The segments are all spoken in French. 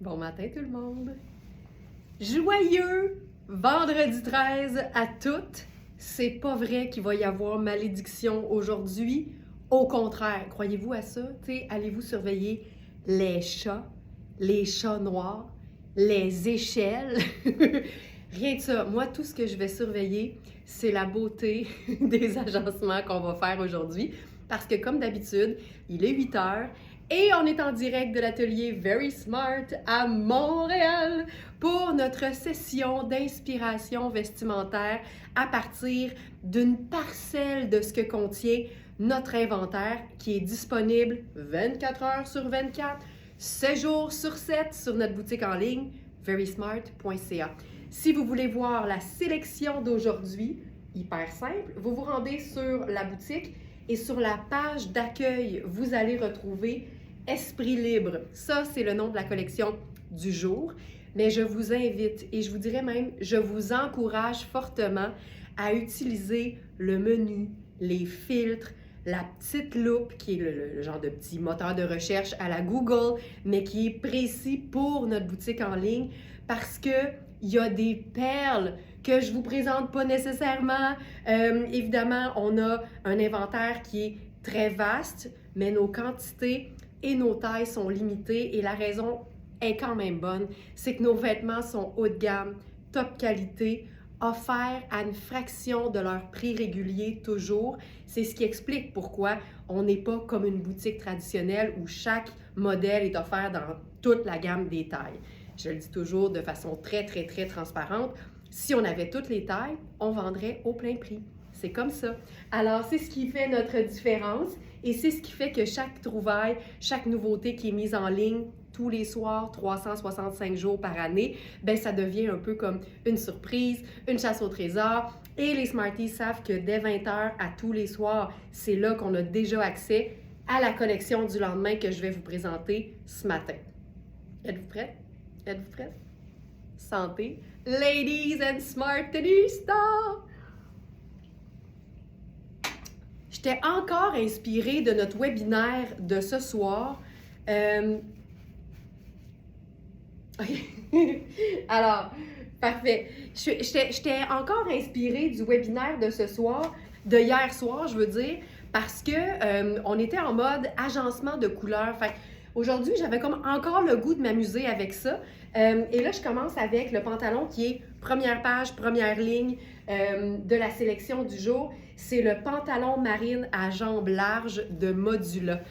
Bon matin tout le monde! Joyeux vendredi 13 à toutes! C'est pas vrai qu'il va y avoir malédiction aujourd'hui. Au contraire, croyez-vous à ça? Allez-vous surveiller les chats noirs, les échelles? Rien de ça. Moi, tout ce que je vais surveiller, c'est la beauté des agencements qu'on va faire aujourd'hui. Parce que comme d'habitude, il est 8 heures et on est en direct de l'atelier Very Smart à Montréal pour notre session d'inspiration vestimentaire à partir d'une parcelle de ce que contient notre inventaire qui est disponible 24 heures sur 24, 7 jours sur 7 sur notre boutique en ligne verysmart.ca. Si vous voulez voir la sélection d'aujourd'hui, hyper simple, vous vous rendez sur la boutique et sur la page d'accueil, vous allez retrouver Esprit Libre. Ça, c'est le nom de la collection du jour. Mais je vous invite et je vous dirais même, je vous encourage fortement à utiliser le menu, les filtres, la petite loupe qui est le genre de petit moteur de recherche à la Google, mais qui est précis pour notre boutique en ligne parce que il y a des perles que je vous présente pas nécessairement. Évidemment, on a un inventaire qui est très vaste, mais nos quantités et nos tailles sont limitées et la raison est quand même bonne, c'est que nos vêtements sont haut de gamme, top qualité, offerts à une fraction de leur prix régulier toujours. C'est ce qui explique pourquoi on n'est pas comme une boutique traditionnelle où chaque modèle est offert dans toute la gamme des tailles. Je le dis toujours de façon très transparente. Si on avait toutes les tailles, on vendrait au plein prix. C'est comme ça. Alors, c'est ce qui fait notre différence et c'est ce qui fait que chaque trouvaille, chaque nouveauté qui est mise en ligne tous les soirs, 365 jours par année, ben ça devient un peu comme une surprise, une chasse au trésor. Et les Smarties savent que dès 20h à tous les soirs, c'est là qu'on a déjà accès à la collection du lendemain que je vais vous présenter ce matin. Êtes-vous prêts? Êtes-vous prêts? Santé! Ladies and Smartinistas! J'étais encore inspirée de notre webinaire de ce soir. Alors, parfait. J'étais encore inspirée du webinaire de ce soir, de hier soir, je veux dire, parce que on était en mode agencement de couleurs. Fait aujourd'hui, j'avais comme encore le goût de m'amuser avec ça. Et là, je commence avec le pantalon qui est première page, première ligne de la sélection du jour. C'est le pantalon marine à jambes larges de Modula.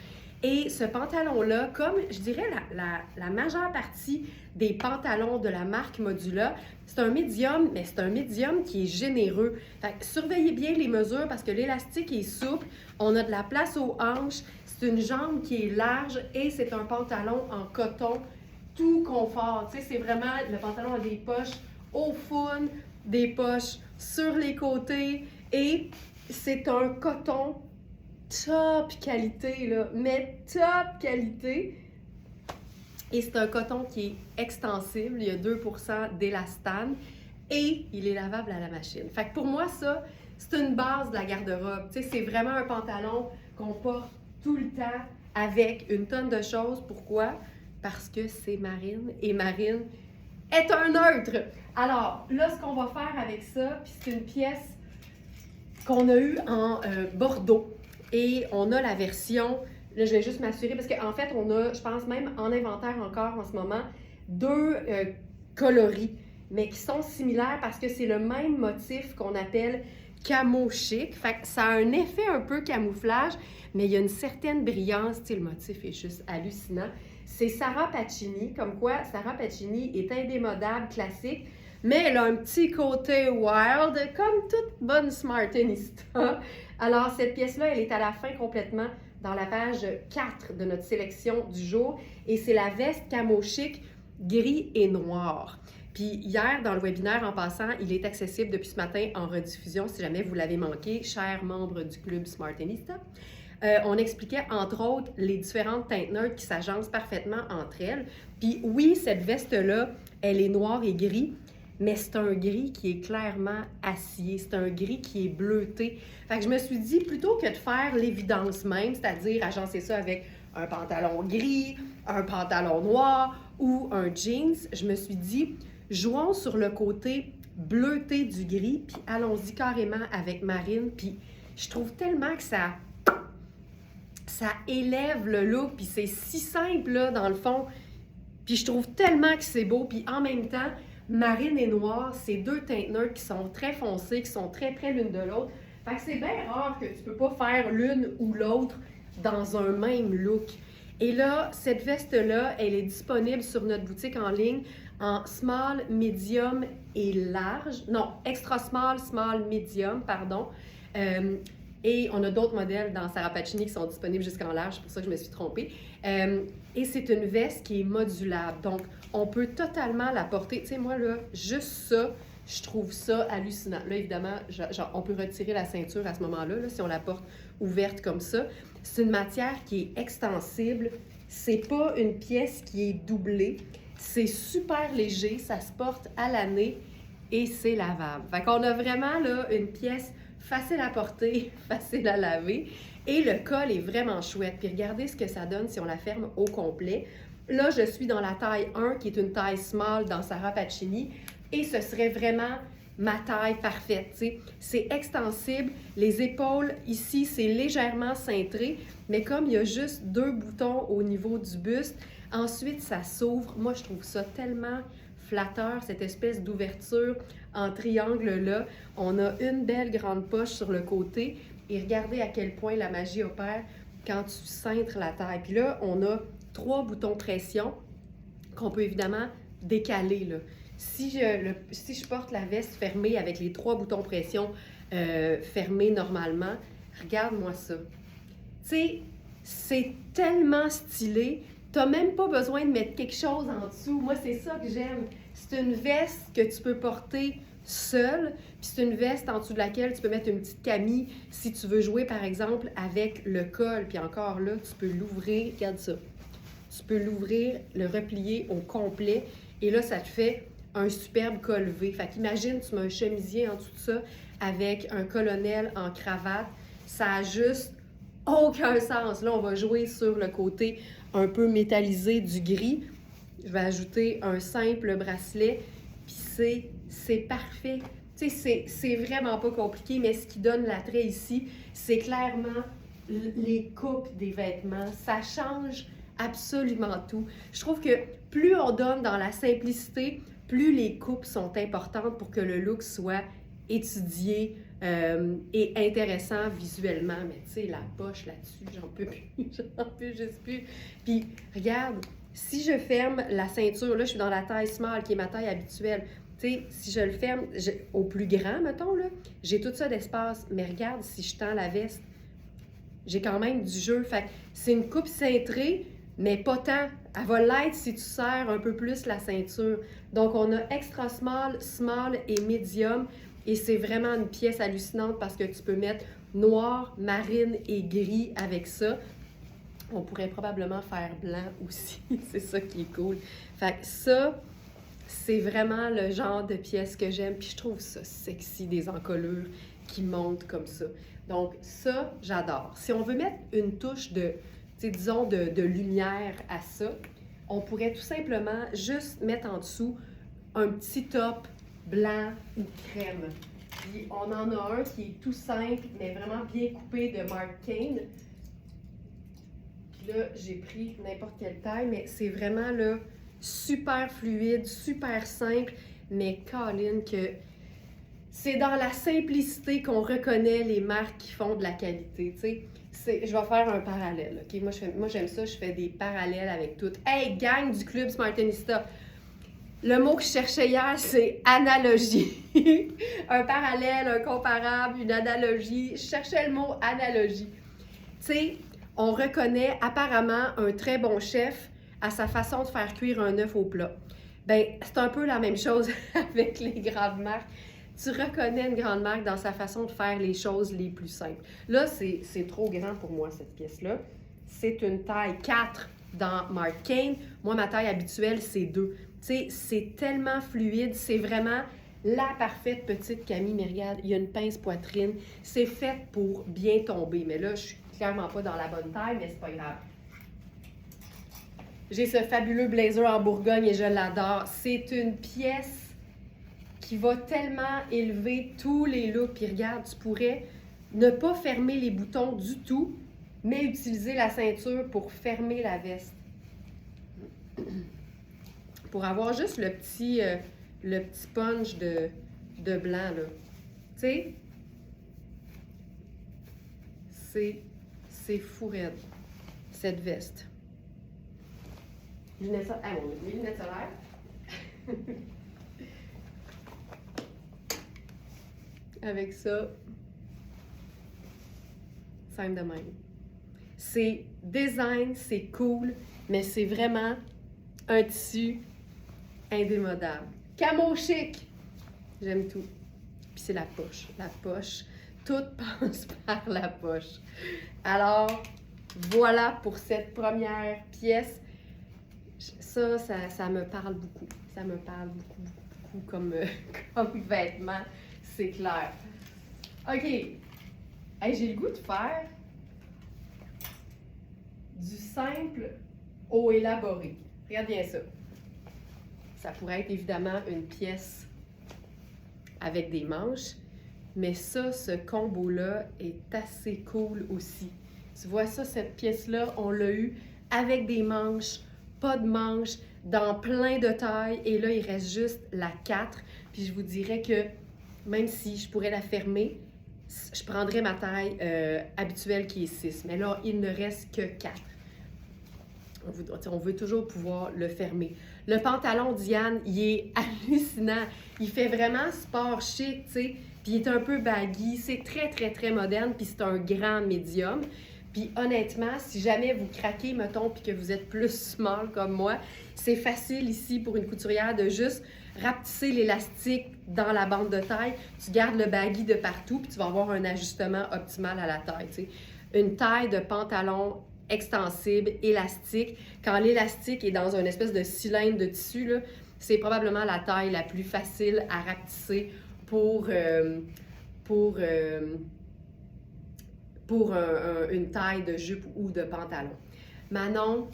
Et ce pantalon-là, comme je dirais la majeure partie des pantalons de la marque Modula, c'est un médium, mais c'est un médium qui est généreux. Fait que surveillez bien les mesures parce que l'élastique est souple, on a de la place aux hanches, c'est une jambe qui est large et c'est un pantalon en coton tout confort. Tu sais, c'est vraiment, le pantalon a des poches au fond, des poches sur les côtés et c'est un coton top qualité, là, mais top qualité. Et c'est un coton qui est extensible, il y a 2% d'élastane et il est lavable à la machine. Fait que pour moi, ça, c'est une base de la garde-robe. Tu sais, c'est vraiment un pantalon qu'on porte tout le temps avec une tonne de choses. Pourquoi? Parce que c'est Marine et Marine est un neutre. Alors, là, ce qu'on va faire avec ça, puis c'est une pièce qu'on a eue en Bordeaux. Et on a la version, là je vais juste m'assurer, parce qu'en fait on a, je pense même en inventaire encore en ce moment, deux coloris, mais qui sont similaires parce que c'est le même motif qu'on appelle camo chic. Fait que ça a un effet un peu camouflage, mais il y a une certaine brillance, tu sais, le motif est juste hallucinant. C'est Sarah Pacini, comme quoi Sarah Pacini est indémodable, classique, mais elle a un petit côté wild, comme toute bonne Smartinista. Alors, cette pièce-là, elle est à la fin complètement dans la page 4 de notre sélection du jour. Et c'est la veste camo chic gris et noir. Puis hier, dans le webinaire, en passant, il est accessible depuis ce matin en rediffusion si jamais vous l'avez manqué, chers membres du club Smartinista. On expliquait, entre autres, les différentes teintes neutres qui s'agencent parfaitement entre elles. Puis oui, cette veste-là, elle est noire et gris, mais c'est un gris qui est clairement acier, c'est un gris qui est bleuté. Fait que je me suis dit, plutôt que de faire l'évidence même, c'est-à-dire agencer ça avec un pantalon gris, un pantalon noir, ou un jeans, je me suis dit, jouons sur le côté bleuté du gris, puis allons-y carrément avec marine, puis je trouve tellement que ça élève le look, puis c'est si simple, là, dans le fond, puis je trouve tellement que c'est beau, puis en même temps, marine et noir, c'est deux teintes neutres qui sont très foncées, qui sont très près l'une de l'autre. Fait que c'est bien rare que tu peux pas faire l'une ou l'autre dans un même look. Et là, cette veste-là, elle est disponible sur notre boutique en ligne en small, medium et large. Non, extra small, small, medium, pardon. Et on a d'autres modèles dans Sarah Pacini qui sont disponibles jusqu'en large, c'est pour ça que je me suis trompée. Et c'est une veste qui est modulable, donc on peut totalement la porter. Tu sais, moi, là, juste ça, je trouve ça hallucinant. Là, évidemment, on peut retirer la ceinture à ce moment-là, là, si on la porte ouverte comme ça. C'est une matière qui est extensible. C'est pas une pièce qui est doublée. C'est super léger, ça se porte à l'année et c'est lavable. Fait qu'on a vraiment là une pièce facile à porter, facile à laver. Et le col est vraiment chouette. Puis regardez ce que ça donne si on la ferme au complet. Là, je suis dans la taille 1, qui est une taille small dans Sarah Pacini. Et ce serait vraiment ma taille parfaite, t'sais. C'est extensible. Les épaules, ici, c'est légèrement cintré. Mais comme il y a juste 2 boutons au niveau du buste, ensuite, ça s'ouvre. Moi, je trouve ça tellement flatteur, cette espèce d'ouverture en triangle-là. On a une belle grande poche sur le côté. Et regardez à quel point la magie opère quand tu cintres la taille. Puis là, on a 3 boutons pression qu'on peut évidemment décaler, là. Si je porte la veste fermée avec les 3 boutons pression fermés normalement, regarde-moi ça. Tu sais, c'est tellement stylé. Tu n'as même pas besoin de mettre quelque chose en dessous. Moi, c'est ça que j'aime. C'est une veste que tu peux porter seule, puis c'est une veste en dessous de laquelle tu peux mettre une petite camille si tu veux jouer, par exemple, avec le col. Puis encore là, tu peux l'ouvrir. Regarde ça. Tu peux l'ouvrir, le replier au complet. Et là, ça te fait un superbe col V. Fait qu'imagine, tu mets un chemisier en dessous de ça avec un colonel en cravate. Ça a juste aucun sens. Là, on va jouer sur le côté un peu métallisé du gris. Je vais ajouter un simple bracelet. Puis c'est parfait. Tu sais, c'est vraiment pas compliqué, mais ce qui donne l'attrait ici, c'est clairement les coupes des vêtements. Ça change absolument tout. Je trouve que plus on donne dans la simplicité, plus les coupes sont importantes pour que le look soit étudié et intéressant visuellement. Mais tu sais, la poche là-dessus, j'en peux plus, j'en peux juste plus. Puis regarde, si je ferme la ceinture, là je suis dans la taille small qui est ma taille habituelle. Tu sais, si je le ferme au plus grand, mettons, là, j'ai tout ça d'espace. Mais regarde, si je tends la veste, j'ai quand même du jeu. Fait que c'est une coupe cintrée, mais pas tant. Elle va l'être si tu serres un peu plus la ceinture. Donc, on a extra small, small et medium. Et c'est vraiment une pièce hallucinante parce que tu peux mettre noir, marine et gris avec ça. On pourrait probablement faire blanc aussi. C'est ça qui est cool. Fait que ça, c'est vraiment le genre de pièce que j'aime. Puis je trouve ça sexy, des encolures qui montent comme ça. Donc, ça, j'adore. Si on veut mettre une touche disons, de lumière à ça, on pourrait tout simplement juste mettre en dessous un petit top blanc ou crème. Puis on en a un qui est tout simple, mais vraiment bien coupé de Marc Cain. Puis là, j'ai pris n'importe quelle taille, mais c'est vraiment là, super fluide, super simple, mais Colin, que c'est dans la simplicité qu'on reconnaît les marques qui font de la qualité, tu sais. Je vais faire un parallèle, OK? Moi, j'aime ça, je fais des parallèles avec tout. Hey, gang du Club Smartenista! Le mot que je cherchais hier, c'est analogie. Un parallèle, un comparable, une analogie. Je cherchais le mot analogie. Tu sais, on reconnaît apparemment un très bon chef à sa façon de faire cuire un œuf au plat. Bien, c'est un peu la même chose avec les grandes marques. Tu reconnais une grande marque dans sa façon de faire les choses les plus simples. Là, c'est trop grand pour moi, cette pièce-là. C'est une taille 4 dans Marc Cain. Moi, ma taille habituelle, c'est 2. Tu sais, c'est tellement fluide. C'est vraiment la parfaite petite Camille. Mais regarde, il y a une pince poitrine. C'est fait pour bien tomber. Mais là, je suis clairement pas dans la bonne taille, mais c'est pas grave. J'ai ce fabuleux blazer en Bourgogne et je l'adore. C'est une pièce qui va tellement élever tous les looks. Puis regarde, tu pourrais ne pas fermer les boutons du tout, mais utiliser la ceinture pour fermer la veste. Pour avoir juste le petit punch de blanc, là. Tu sais? C'est fou raide, cette veste. Lunettes solaires. Ah, bon, mes lunettes solaires. Avec ça, simple de même. C'est design, c'est cool, mais c'est vraiment un tissu indémodable. Camo chic! J'aime tout. Puis c'est la poche. La poche. Tout passe par la poche. Alors, voilà pour cette première pièce. Ça me parle beaucoup. Ça me parle beaucoup comme vêtement. C'est clair. OK. Hey, j'ai le goût de faire du simple au élaboré. Regarde bien ça. Ça pourrait être évidemment une pièce avec des manches, mais ça, ce combo-là est assez cool aussi. Tu vois ça, cette pièce-là, on l'a eu avec des manches, pas de manches, dans plein de tailles, et là, il reste juste la 4. Puis je vous dirais que même si je pourrais la fermer, je prendrais ma taille habituelle qui est 6. Mais là, il ne reste que 4. On veut toujours pouvoir le fermer. Le pantalon Diane, il est hallucinant. Il fait vraiment sport chic, tu sais. Puis il est un peu baggy. C'est très moderne. Puis c'est un grand médium. Puis honnêtement, si jamais vous craquez, mettons, puis que vous êtes plus small comme moi, c'est facile ici pour une couturière de juste rapetisser l'élastique dans la bande de taille. Tu gardes le baggy de partout, puis tu vas avoir un ajustement optimal à la taille, tu sais. Une taille de pantalon extensible, élastique. Quand l'élastique est dans une espèce de cylindre de tissu, là, c'est probablement la taille la plus facile à rapetisser pour une taille de jupe ou de pantalon. Manon,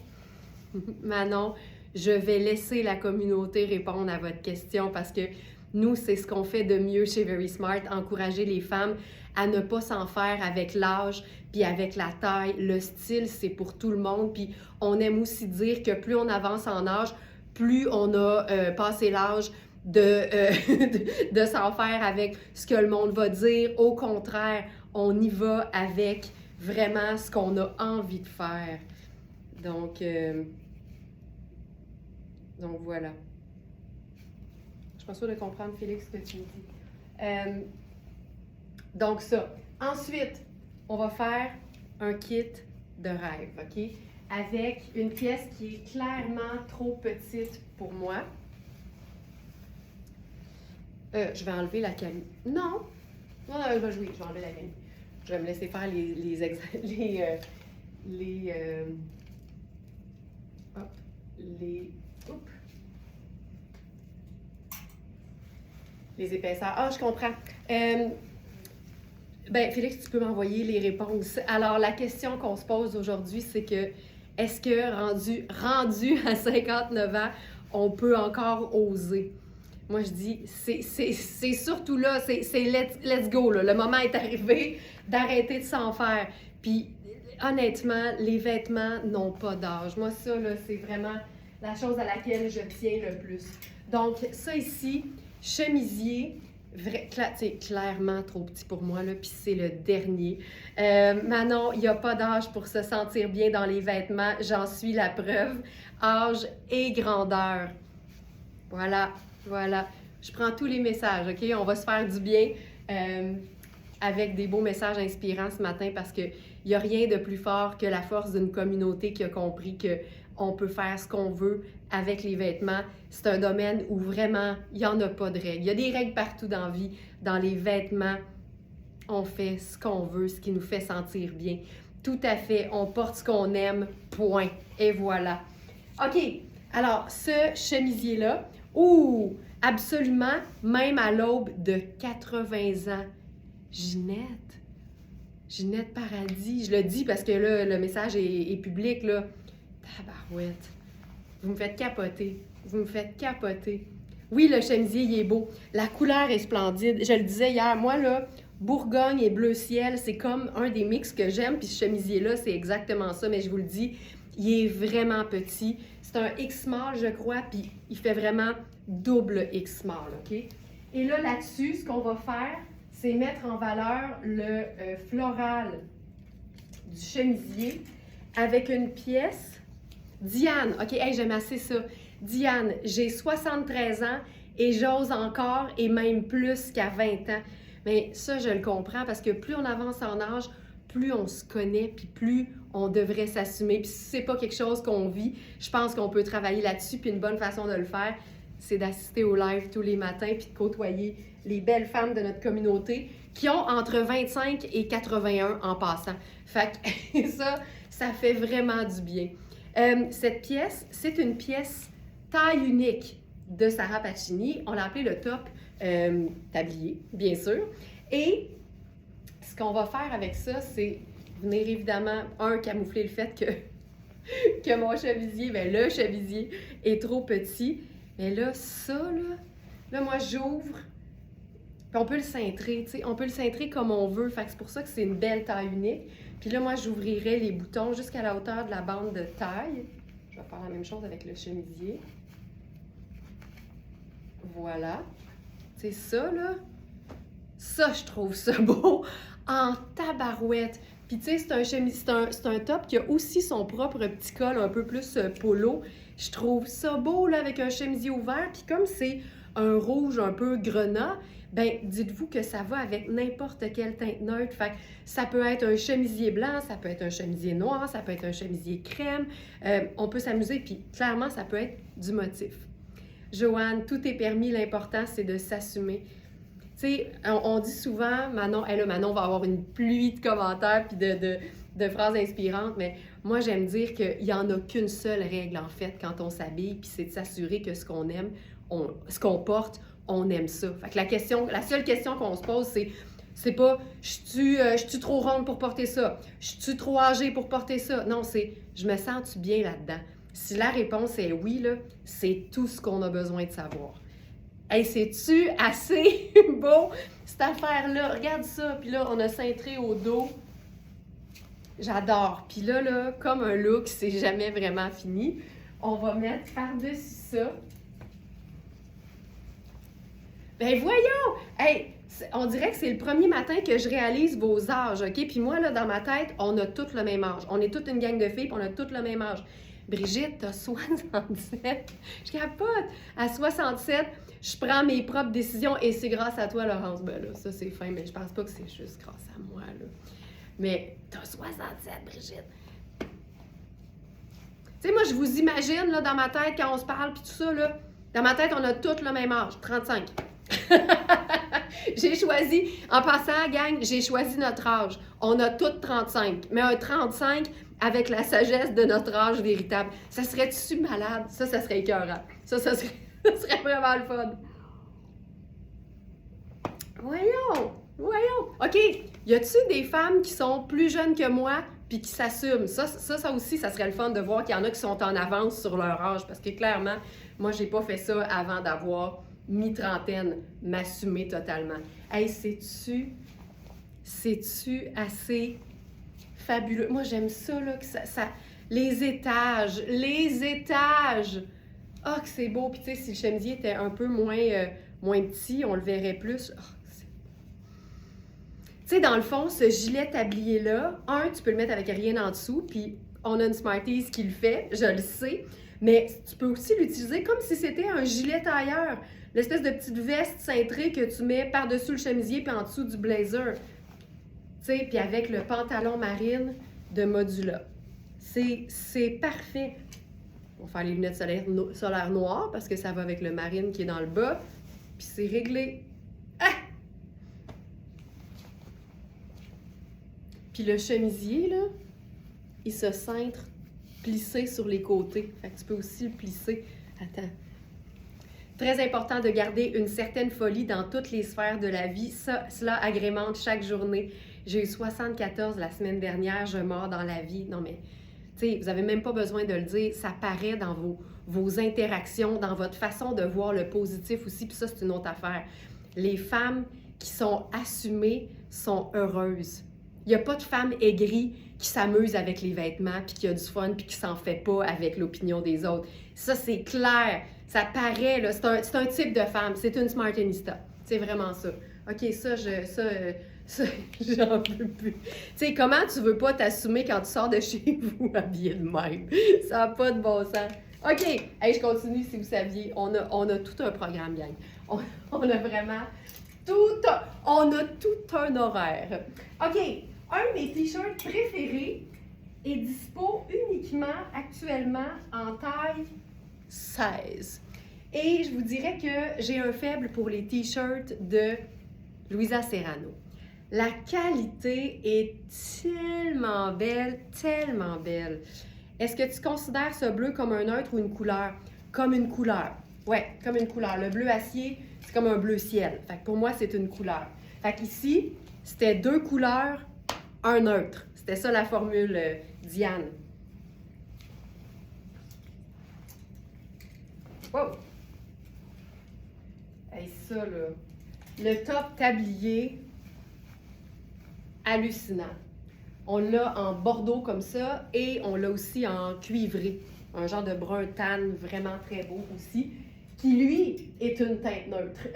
je vais laisser la communauté répondre à votre question parce que nous, c'est ce qu'on fait de mieux chez Very Smart, encourager les femmes à ne pas s'en faire avec l'âge puis avec la taille. Le style, c'est pour tout le monde. Puis on aime aussi dire que plus on avance en âge, plus on a passé l'âge de s'en faire avec ce que le monde va dire. Au contraire, on y va avec vraiment ce qu'on a envie de faire. Donc voilà. Je suis pas sûre de comprendre, Félix, ce que tu me dis. Donc ça. Ensuite, on va faire un kit de rêve, OK? Avec une pièce qui est clairement trop petite pour moi. Je vais enlever la camie. Non, je vais jouer, je vais enlever la camie. Je vais me laisser faire les épaisseurs. Ah, je comprends. Ben, Félix, tu peux m'envoyer les réponses. Alors, la question qu'on se pose aujourd'hui, c'est que est-ce que rendu à 59 ans, on peut encore oser? Moi, je dis, c'est surtout là, c'est let's go, là. Le moment est arrivé d'arrêter de s'en faire. Puis, honnêtement, les vêtements n'ont pas d'âge. Moi, ça, là, c'est vraiment la chose à laquelle je tiens le plus. Donc, ça ici, chemisier, clairement trop petit pour moi, là, puis c'est le dernier. Manon, il n'y a pas d'âge pour se sentir bien dans les vêtements, j'en suis la preuve. Âge et grandeur. Voilà. Je prends tous les messages, OK? On va se faire du bien avec des beaux messages inspirants ce matin parce qu'il n'y a rien de plus fort que la force d'une communauté qui a compris qu'on peut faire ce qu'on veut avec les vêtements. C'est un domaine où vraiment, il n'y en a pas de règles. Il y a des règles partout dans la vie. Dans les vêtements, on fait ce qu'on veut, ce qui nous fait sentir bien. Tout à fait, on porte ce qu'on aime, point. Et voilà. OK, alors ce chemisier-là, absolument, même à l'aube de 80 ans, Ginette Paradis, je le dis parce que là, le message est public, là. Tabarouette. Vous me faites capoter. Vous me faites capoter. Oui, le chemisier, il est beau. La couleur est splendide. Je le disais hier, moi, là, Bourgogne et bleu ciel, c'est comme un des mix que j'aime. Puis ce chemisier-là, c'est exactement ça. Mais je vous le dis, il est vraiment petit. C'est un X-Small, je crois. Puis il fait vraiment double X-Small, OK? Et là, là-dessus, ce qu'on va faire, c'est mettre en valeur le floral du chemisier avec une pièce. Diane, OK, hey, j'aime assez ça. Diane, j'ai 73 ans et j'ose encore et même plus qu'à 20 ans. Mais ça, je le comprends parce que plus on avance en âge, plus on se connaît, puis plus on devrait s'assumer. Puis si c'est pas quelque chose qu'on vit, je pense qu'on peut travailler là-dessus. Puis une bonne façon de le faire, c'est d'assister au live tous les matins puis de côtoyer les belles femmes de notre communauté qui ont entre 25 et 81 en passant. Fait que ça fait vraiment du bien. Cette pièce, c'est une pièce taille unique de Sarah Pacini. On l'a appelé le top tablier, bien sûr. Et ce qu'on va faire avec ça, c'est venir évidemment, camoufler le fait que mon chemisier, le chemisier est trop petit. Mais là, là moi, j'ouvre, puis on peut le cintrer, tu sais, on peut le cintrer comme on veut. Fait que c'est pour ça que c'est une belle taille unique. Puis là, moi, j'ouvrirai les boutons jusqu'à la hauteur de la bande de taille. Je vais faire la même chose avec le chemisier. Voilà. C'est ça, là. Ça, je trouve ça beau en tabarouette. Puis, tu sais, c'est un top qui a aussi son propre petit col un peu plus polo. Je trouve ça beau, là, avec un chemisier ouvert. Puis comme c'est un rouge un peu grenat, ben dites-vous que ça va avec n'importe quelle teinte neutre. Fait que ça peut être un chemisier blanc, ça peut être un chemisier noir, ça peut être un chemisier crème. On peut s'amuser, puis clairement, ça peut être du motif. Joanne, tout est permis, l'important, c'est de s'assumer. Tu sais, on dit souvent, Manon va avoir une pluie de commentaires puis de phrases inspirantes, mais moi, j'aime dire qu'il n'y en a qu'une seule règle, en fait, quand on s'habille, puis c'est de s'assurer que ce qu'on aime, ce qu'on porte, on aime ça. Fait que la seule question qu'on se pose, c'est pas « je suis trop ronde pour porter ça? Je suis trop âgée pour porter ça? » Non, c'est « je me sens-tu bien là-dedans? » Si la réponse est oui, là, c'est tout ce qu'on a besoin de savoir. Hey, c'est-tu assez beau, cette affaire-là? Regarde ça. Puis là, on a cintré au dos. J'adore. Puis là, comme un look, c'est jamais vraiment fini. On va mettre par-dessus ça. Ben voyons! Hey, on dirait que c'est le premier matin que je réalise vos âges, OK? Puis moi, là, dans ma tête, on a tous le même âge. On est toute une gang de filles, puis on a tous le même âge. Brigitte, t'as 67. Je capote. À 67, je prends mes propres décisions et c'est grâce à toi, Laurence. Ben là, ça, c'est fin, mais je pense pas que c'est juste grâce à moi, là. Mais t'as 67, Brigitte. Tu sais, moi, je vous imagine, là, dans ma tête, quand on se parle, puis tout ça, là, dans ma tête, on a tous le même âge, 35. J'ai choisi, en passant, gang, j'ai choisi notre âge. On a tous 35, mais un 35 avec la sagesse de notre âge véritable. Ça serait-tu malade? Ça serait écœurant. Ça serait vraiment le fun. Voyons! OK, y a-tu des femmes qui sont plus jeunes que moi puis qui s'assument? Ça aussi, ça serait le fun de voir qu'il y en a qui sont en avance sur leur âge parce que clairement, moi, j'ai pas fait ça avant d'avoir mi-trentaine, m'assumer totalement. Hey, c'est-tu assez fabuleux? Moi, j'aime ça, là, que les étages! Ah, que c'est beau! Puis tu sais, si le chemisier était un peu moins petit, on le verrait plus. Oh, tu sais, dans le fond, ce gilet tablier-là, tu peux le mettre avec rien en dessous, puis on a une Smarties qui le fait, je le sais, mais tu peux aussi l'utiliser comme si c'était un gilet tailleur. L'espèce de petite veste cintrée que tu mets par-dessus le chemisier puis en dessous du blazer. Tu sais, puis avec le pantalon marine de Modula. C'est parfait. On va faire les lunettes solaires noires parce que ça va avec le marine qui est dans le bas. Puis c'est réglé. Ah! Puis le chemisier, là, il se cintre plissé sur les côtés. Fait que tu peux aussi le plisser. Attends. Très important de garder une certaine folie dans toutes les sphères de la vie. Cela agrémente chaque journée. J'ai eu 74 la semaine dernière, je mords dans la vie. Non mais, sais, vous n'avez même pas besoin de le dire, ça paraît dans vos interactions, dans votre façon de voir le positif aussi, puis ça, c'est une autre affaire. Les femmes qui sont assumées sont heureuses. Il n'y a pas de femme aigrie qui s'amuse avec les vêtements, puis qui a du fun, puis qui s'en fait pas avec l'opinion des autres. Ça, c'est clair. Ça paraît, là. C'est un type de femme. C'est une smartenista. C'est vraiment ça. OK, ça, j'en peux plus. Tu sais, comment tu veux pas t'assumer quand tu sors de chez vous habillé de même? Ça n'a pas de bon sens. OK, hey, je continue si vous saviez. On a tout un programme, gang. On a vraiment on a tout un horaire. OK, un de mes t-shirts préférés est dispo uniquement actuellement en taille 16. Et je vous dirais que j'ai un faible pour les t-shirts de Luisa Serrano. La qualité est tellement belle, tellement belle. Est-ce que tu considères ce bleu comme un neutre ou une couleur? Comme une couleur. Ouais, comme une couleur. Le bleu acier, c'est comme un bleu ciel. Fait que pour moi, c'est une couleur. Fait qu'ici, c'était 2 couleurs, un neutre. C'était ça la formule Diane. Wow! Hey, ça, là. Le top tablier, hallucinant. On l'a en bordeaux comme ça et on l'a aussi en cuivré. Un genre de brun tan vraiment très beau aussi, qui lui est une teinte neutre.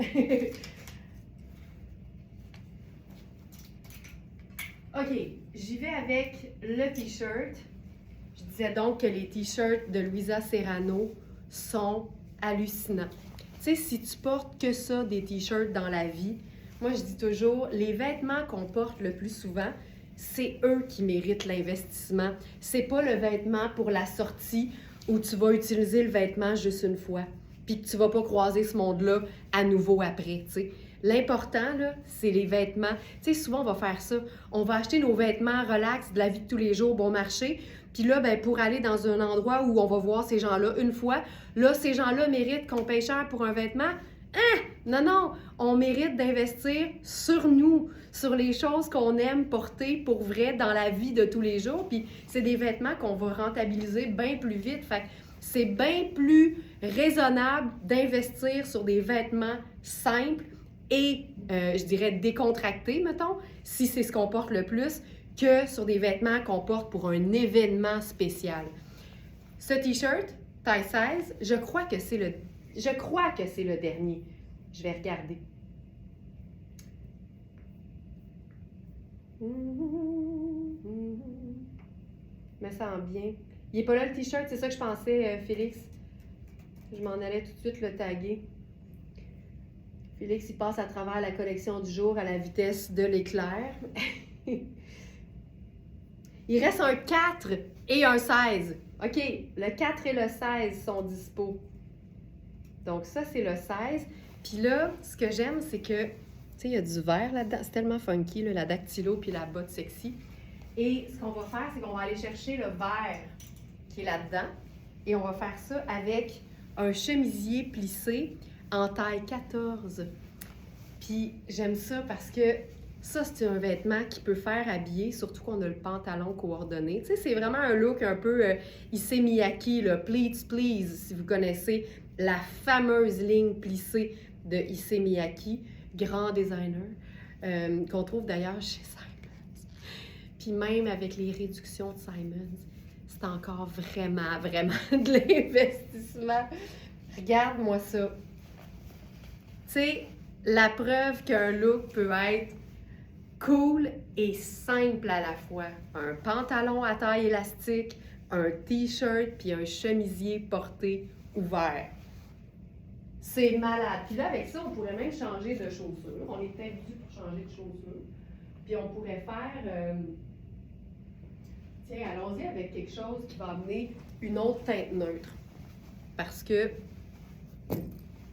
OK, j'y vais avec le t-shirt. Je disais donc que les t-shirts de Luisa Serrano sont hallucinants. Tu sais, si tu portes que ça, des t-shirts dans la vie, moi je dis toujours, les vêtements qu'on porte le plus souvent, c'est eux qui méritent l'investissement. C'est pas le vêtement pour la sortie où tu vas utiliser le vêtement juste une fois, puis que tu vas pas croiser ce monde-là à nouveau après, tu sais. L'important, là, c'est les vêtements. Tu sais, souvent, on va faire ça. On va acheter nos vêtements relax de la vie de tous les jours, bon marché. Puis là, ben, pour aller dans un endroit où on va voir ces gens-là une fois, là, ces gens-là méritent qu'on paye cher pour un vêtement. Hein? Non, non! On mérite d'investir sur nous, sur les choses qu'on aime porter pour vrai dans la vie de tous les jours. Puis c'est des vêtements qu'on va rentabiliser bien plus vite. Fait que c'est bien plus raisonnable d'investir sur des vêtements simples et, je dirais, décontractés, mettons, si c'est ce qu'on porte le plus, que sur des vêtements qu'on porte pour un événement spécial. Ce t-shirt, taille 16, je crois que c'est le dernier. Je vais regarder. Me sent bien. Il n'est pas là le t-shirt, c'est ça que je pensais, Félix. Je m'en allais tout de suite le taguer. Félix, il passe à travers la collection du jour à la vitesse de l'éclair. Il reste un 4 et un 16. OK, le 4 et le 16 sont dispo. Donc ça, c'est le 16. Puis là, ce que j'aime, c'est que, tu sais, il y a du vert là-dedans. C'est tellement funky, là, la dactylo puis la botte sexy. Et ce qu'on va faire, c'est qu'on va aller chercher le vert qui est là-dedans. Et on va faire ça avec un chemisier plissé en taille 14. Puis j'aime ça parce que ça, c'est un vêtement qui peut faire habiller, surtout qu'on a le pantalon coordonné. Tu sais, c'est vraiment un look un peu Issey Miyake, là, Pleats Please, si vous connaissez la fameuse ligne plissée de Issey Miyake, grand designer, qu'on trouve d'ailleurs chez Simons. Puis même avec les réductions de Simons, c'est encore vraiment, vraiment de l'investissement. Regarde-moi ça. Tu sais, la preuve qu'un look peut être cool et simple à la fois. Un pantalon à taille élastique, un t-shirt puis un chemisier porté ouvert. C'est malade. Puis là, avec ça, on pourrait même changer de chaussures. On est peut-être dû pour changer de chaussures. Puis on pourrait faire... Tiens, allons-y avec quelque chose qui va amener une autre teinte neutre. Parce que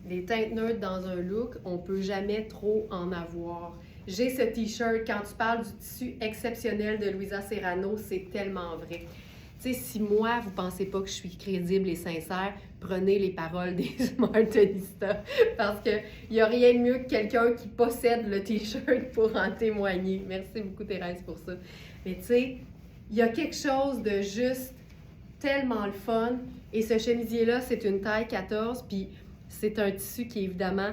les teintes neutres dans un look, on ne peut jamais trop en avoir. J'ai ce t-shirt, quand tu parles du tissu exceptionnel de Luisa Serrano, c'est tellement vrai. Tu sais, si moi, vous pensez pas que je suis crédible et sincère, prenez les paroles des Smartenistas. Parce qu'il n'y a rien de mieux que quelqu'un qui possède le t-shirt pour en témoigner. Merci beaucoup, Thérèse, pour ça. Mais tu sais, il y a quelque chose de juste tellement le fun. Et ce chemisier-là, c'est une taille 14, puis c'est un tissu qui est évidemment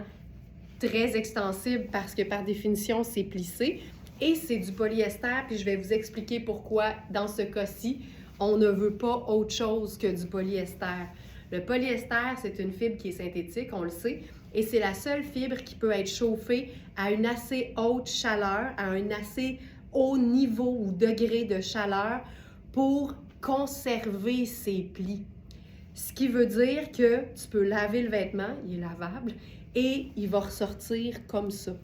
très extensible parce que par définition, c'est plissé. Et c'est du polyester, puis je vais vous expliquer pourquoi dans ce cas-ci, on ne veut pas autre chose que du polyester. Le polyester, c'est une fibre qui est synthétique, on le sait, et c'est la seule fibre qui peut être chauffée à une assez haute chaleur, à un assez haut niveau ou degré de chaleur pour conserver ses plis. Ce qui veut dire que tu peux laver le vêtement, il est lavable, et il va ressortir comme ça.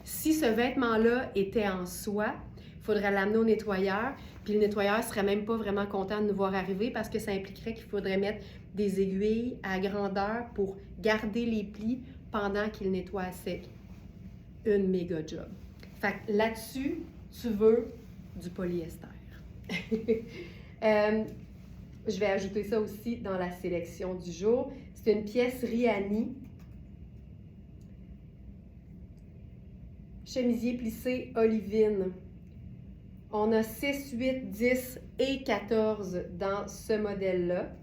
Si ce vêtement-là était en soie, il faudrait l'amener au nettoyeur, puis le nettoyeur ne serait même pas vraiment content de nous voir arriver parce que ça impliquerait qu'il faudrait mettre des aiguilles à grandeur pour garder les plis pendant qu'il nettoie à sec. Une méga job. Fait que là-dessus, tu veux du polyester. Je vais ajouter ça aussi dans la sélection du jour. C'est une pièce Riani. Chemisier plissé olivine. On a 6, 8, 10 et 14 dans ce modèle-là.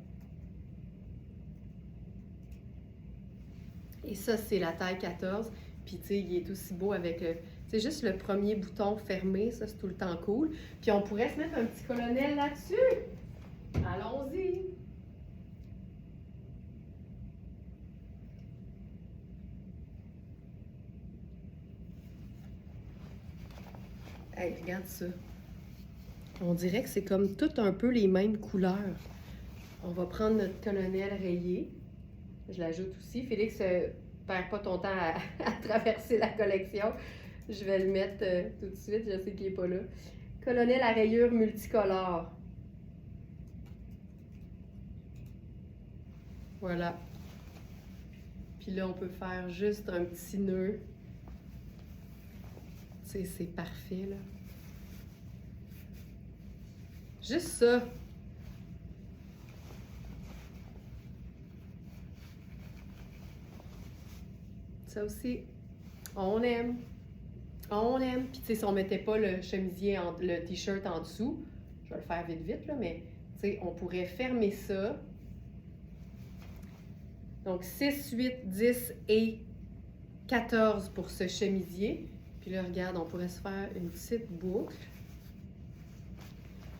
Et ça, c'est la taille 14. Puis, tu sais, il est aussi beau avec c'est juste le premier bouton fermé. Ça, c'est tout le temps cool. Puis, on pourrait se mettre un petit colonel là-dessus. Allons-y. Hey, regarde ça. On dirait que c'est comme tout un peu les mêmes couleurs. On va prendre notre colonel rayé. Je l'ajoute aussi. Félix, perds pas ton temps à traverser la collection. Je vais le mettre tout de suite. Je sais qu'il n'est pas là. Colonel à rayures multicolores. Voilà. Puis là, on peut faire juste un petit nœud. Tu sais, c'est parfait, là. Juste ça. Ça aussi, on aime. On aime. Puis, tu sais, si on ne mettait pas le chemisier, le t-shirt en dessous, je vais le faire vite, vite, là, mais, tu sais, on pourrait fermer ça. Donc, 6, 8, 10 et 14 pour ce chemisier. Puis là, regarde, on pourrait se faire une petite boucle.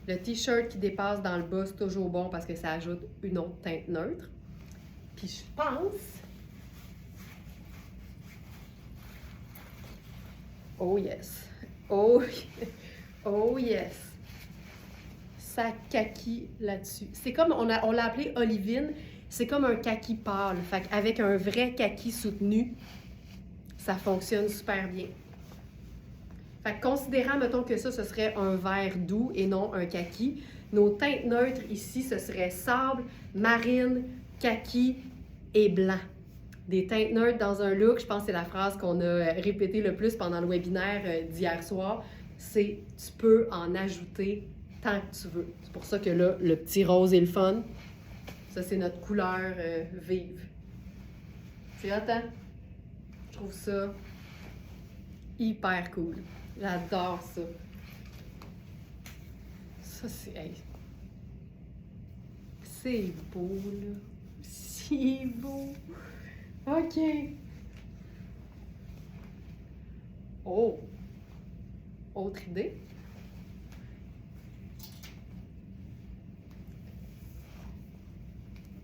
Le t-shirt qui dépasse dans le bas, c'est toujours bon parce que ça ajoute une autre teinte neutre. Puis je pense... Oh yes! Oh, oh yes! Ça kaki là-dessus. C'est comme, on l'a appelé olivine, c'est comme un kaki pâle. Fait qu'avec un vrai kaki soutenu, ça fonctionne super bien. Fait que considérant, mettons que ça, ce serait un vert doux et non un kaki, nos teintes neutres ici, ce serait sable, marine, kaki et blanc. Des teintes neutres dans un look, je pense que c'est la phrase qu'on a répétée le plus pendant le webinaire d'hier soir, c'est « tu peux en ajouter tant que tu veux ». C'est pour ça que là, le petit rose et le fun, ça c'est notre couleur vive. C'est hot, hein? Je trouve ça hyper cool. J'adore ça. Ça, c'est... Hey. C'est beau, là. C'est beau. OK. Oh! Autre idée?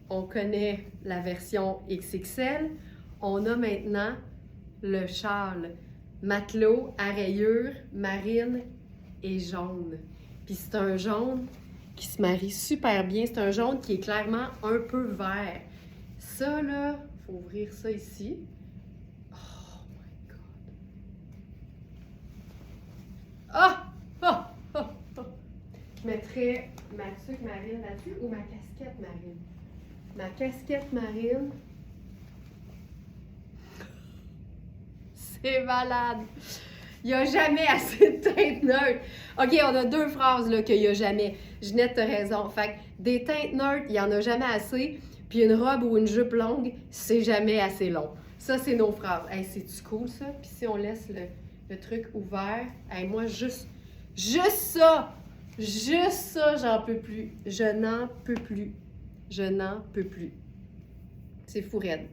On connaît la version XXL. On a maintenant le châle. Matelot à rayures, marine et jaune. Puis c'est un jaune qui se marie super bien. C'est un jaune qui est clairement un peu vert. Ça, là, il faut ouvrir ça ici. Oh my God! Ah! Ah! Ah! Ah! Je mettrais ma tuque marine là-dessus ou ma casquette marine? Ma casquette marine... C'est malade. Il n'y a jamais assez de teintes neutres. OK, on a deux phrases là qu'il n'y a jamais. Ginette, t'as raison. Fait que des teintes neutres, il n'y en a jamais assez. Puis une robe ou une jupe longue, c'est jamais assez long. Ça, c'est nos phrases. Hey, c'est-tu cool, ça? Puis si on laisse le truc ouvert, hey, moi, juste ça, Juste ça, j'en peux plus. Je n'en peux plus. Je n'en peux plus. C'est fou raide.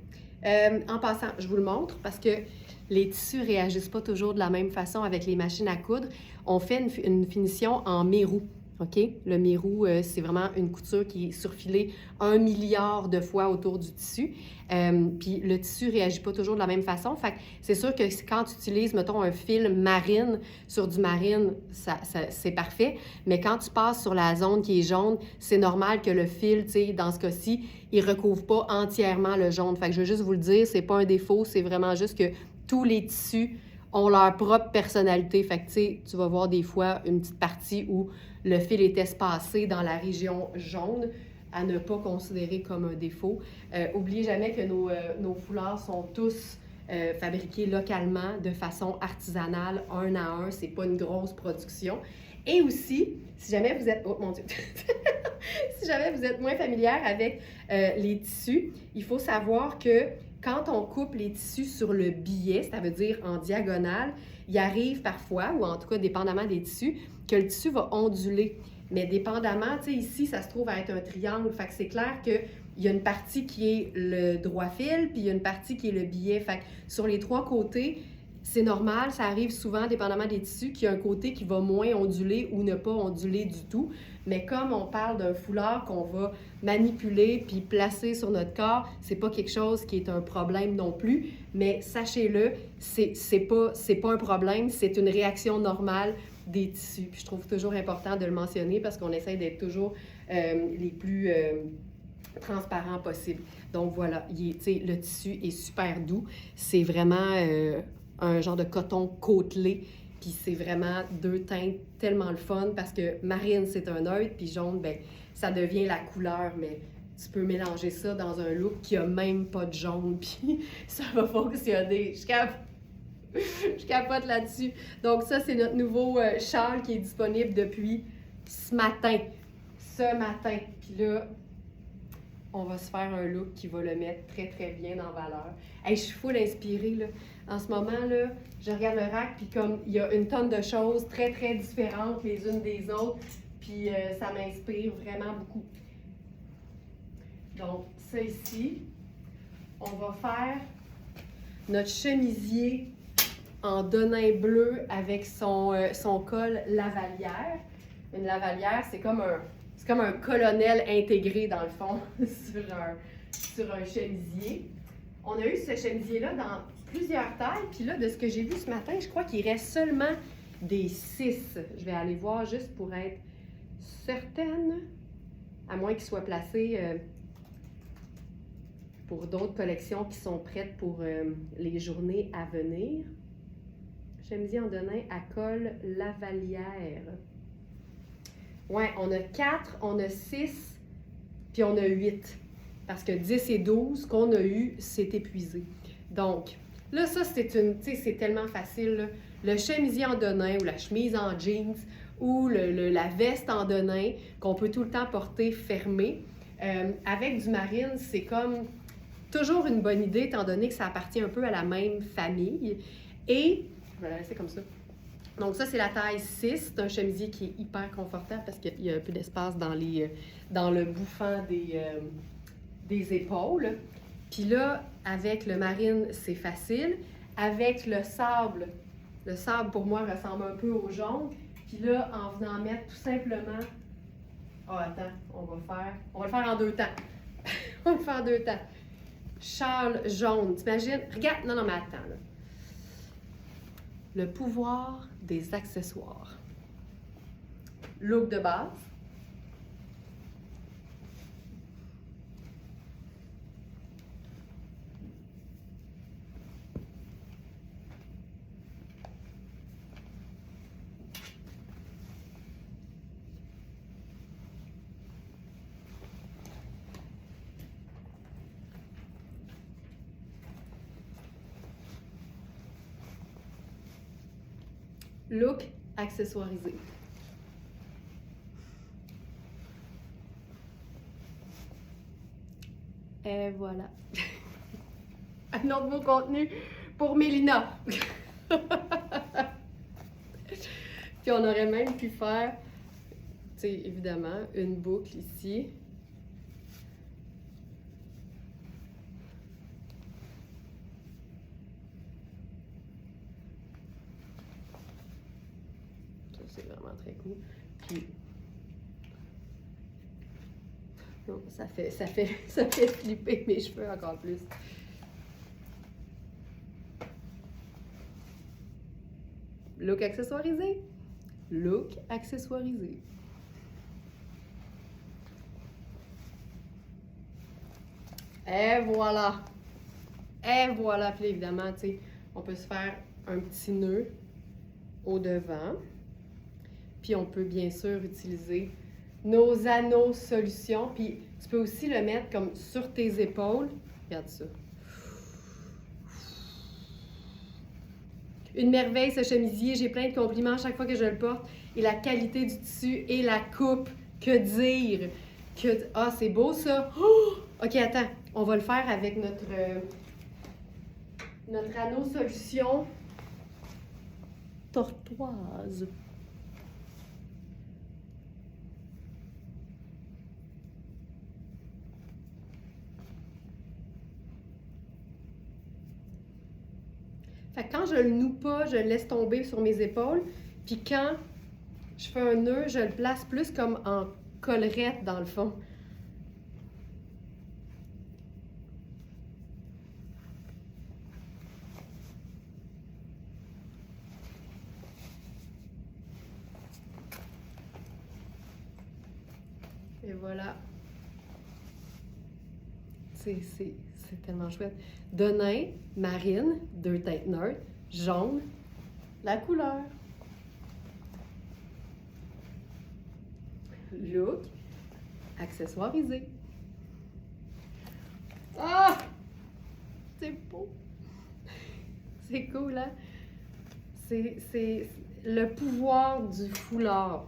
En passant, je vous le montre parce que les tissus réagissent pas toujours de la même façon avec les machines à coudre. On fait une finition en mérou. OK? Le mérou, c'est vraiment une couture qui est surfilée 1 milliard de fois autour du tissu. Puis le tissu réagit pas toujours de la même façon. Fait que c'est sûr que quand tu utilises, mettons, un fil marine sur du marine, c'est parfait. Mais quand tu passes sur la zone qui est jaune, c'est normal que le fil, tu sais, dans ce cas-ci, il recouvre pas entièrement le jaune. Fait que je veux juste vous le dire, c'est pas un défaut, c'est vraiment juste que tous les tissus ont leur propre personnalité. Fait que, tu sais, tu vas voir des fois une petite partie où le fil est espacé dans la région jaune, à ne pas considérer comme un défaut. Oubliez jamais que nos foulards sont tous fabriqués localement de façon artisanale, un à un. C'est pas une grosse production. Et aussi, si jamais vous êtes... Oh mon Dieu! Si jamais vous êtes moins familière avec les tissus, il faut savoir que quand on coupe les tissus sur le biais, ça veut dire en diagonale, il arrive parfois, ou en tout cas dépendamment des tissus, que le tissu va onduler. Mais dépendamment, tu sais, ici, ça se trouve à être un triangle. Fait que c'est clair qu'il y a une partie qui est le droit fil, puis il y a une partie qui est le biais. Fait que sur les trois côtés, c'est normal, ça arrive souvent, dépendamment des tissus, qu'il y a un côté qui va moins onduler ou ne pas onduler du tout. Mais comme on parle d'un foulard qu'on va manipuler puis placer sur notre corps, c'est pas quelque chose qui est un problème non plus. Mais sachez-le, c'est pas un problème, c'est une réaction normale des tissus. Puis je trouve toujours important de le mentionner parce qu'on essaie d'être toujours les plus transparents possibles. Donc voilà, le tissu est super doux. C'est vraiment un genre de coton côtelé. Puis c'est vraiment deux teintes tellement le fun parce que marine, c'est un neutre, puis jaune, ben ça devient la couleur, mais tu peux mélanger ça dans un look qui a même pas de jaune, puis ça va fonctionner. Je capote là-dessus. Donc ça, c'est notre nouveau châle qui est disponible depuis ce matin. Puis là, on va se faire un look qui va le mettre très, très bien en valeur. Hey, je suis full inspirée, là. En ce moment, là, je regarde le rack, puis comme il y a une tonne de choses très, très différentes les unes des autres, puis ça m'inspire vraiment beaucoup. Donc, ça ici, on va faire notre chemisier en denain bleu avec son col lavalière. Une lavalière, c'est comme un colonel intégré, dans le fond, sur un chemisier. On a eu ce chemisier-là dans plusieurs tailles, puis là, de ce que j'ai vu ce matin, je crois qu'il reste seulement des 6. Je vais aller voir juste pour être certaine, à moins qu'il soit placé pour d'autres collections qui sont prêtes pour les journées à venir. Chemisier en denain à col lavalière. Ouais, on a 4, on a 6, puis on a 8. Parce que 10 et 12 qu'on a eu, c'est épuisé. Donc, là, ça, c'est tellement facile, là. Le chemisier en denain ou la chemise en jeans ou la veste en denain qu'on peut tout le temps porter fermée. Avec du marine, c'est comme toujours une bonne idée, étant donné que ça appartient un peu à la même famille. Et, je vais la laisser comme ça. Donc ça, c'est la taille 6. C'est un chemisier qui est hyper confortable parce qu'il y a un peu d'espace dans le bouffant des épaules. Puis là, avec le marine, c'est facile. Avec le sable pour moi ressemble un peu au jaune. Puis là, en venant mettre tout simplement... Oh, attends, on va le faire en 2 temps. On va le faire en 2 temps. Châle jaune, t'imagines? Regarde, non, mais attends, là. Le pouvoir des accessoires. Look de base. Look accessoirisé. Et voilà. Un autre beau contenu pour Mélina. Puis on aurait même pu faire sais, évidemment, une boucle ici. Ça, c'est vraiment très cool. Puis, oh, ça fait flipper mes cheveux encore plus. Look accessoirisé. Look accessoirisé. Et voilà. Et voilà. Puis évidemment, tu sais, on peut se faire un petit nœud au devant. Puis on peut bien sûr utiliser nos anneaux solution. Puis tu peux aussi le mettre comme sur tes épaules. Regarde ça. Une merveille ce chemisier, j'ai plein de compliments chaque fois que je le porte. Et la qualité du tissu et la coupe, que dire? Ah, c'est beau ça! Oh! Ok, attends, on va le faire avec notre anneau solution tortoise. Fait que quand je le noue pas, je le laisse tomber sur mes épaules. Puis quand je fais un nœud, je le place plus comme en collerette dans le fond. Et voilà. C'est tellement chouette. De nain, marine, 2 têtes neutres, jaune, la couleur. Look, accessoirisé. Ah! C'est beau! C'est cool, hein? C'est le pouvoir du foulard.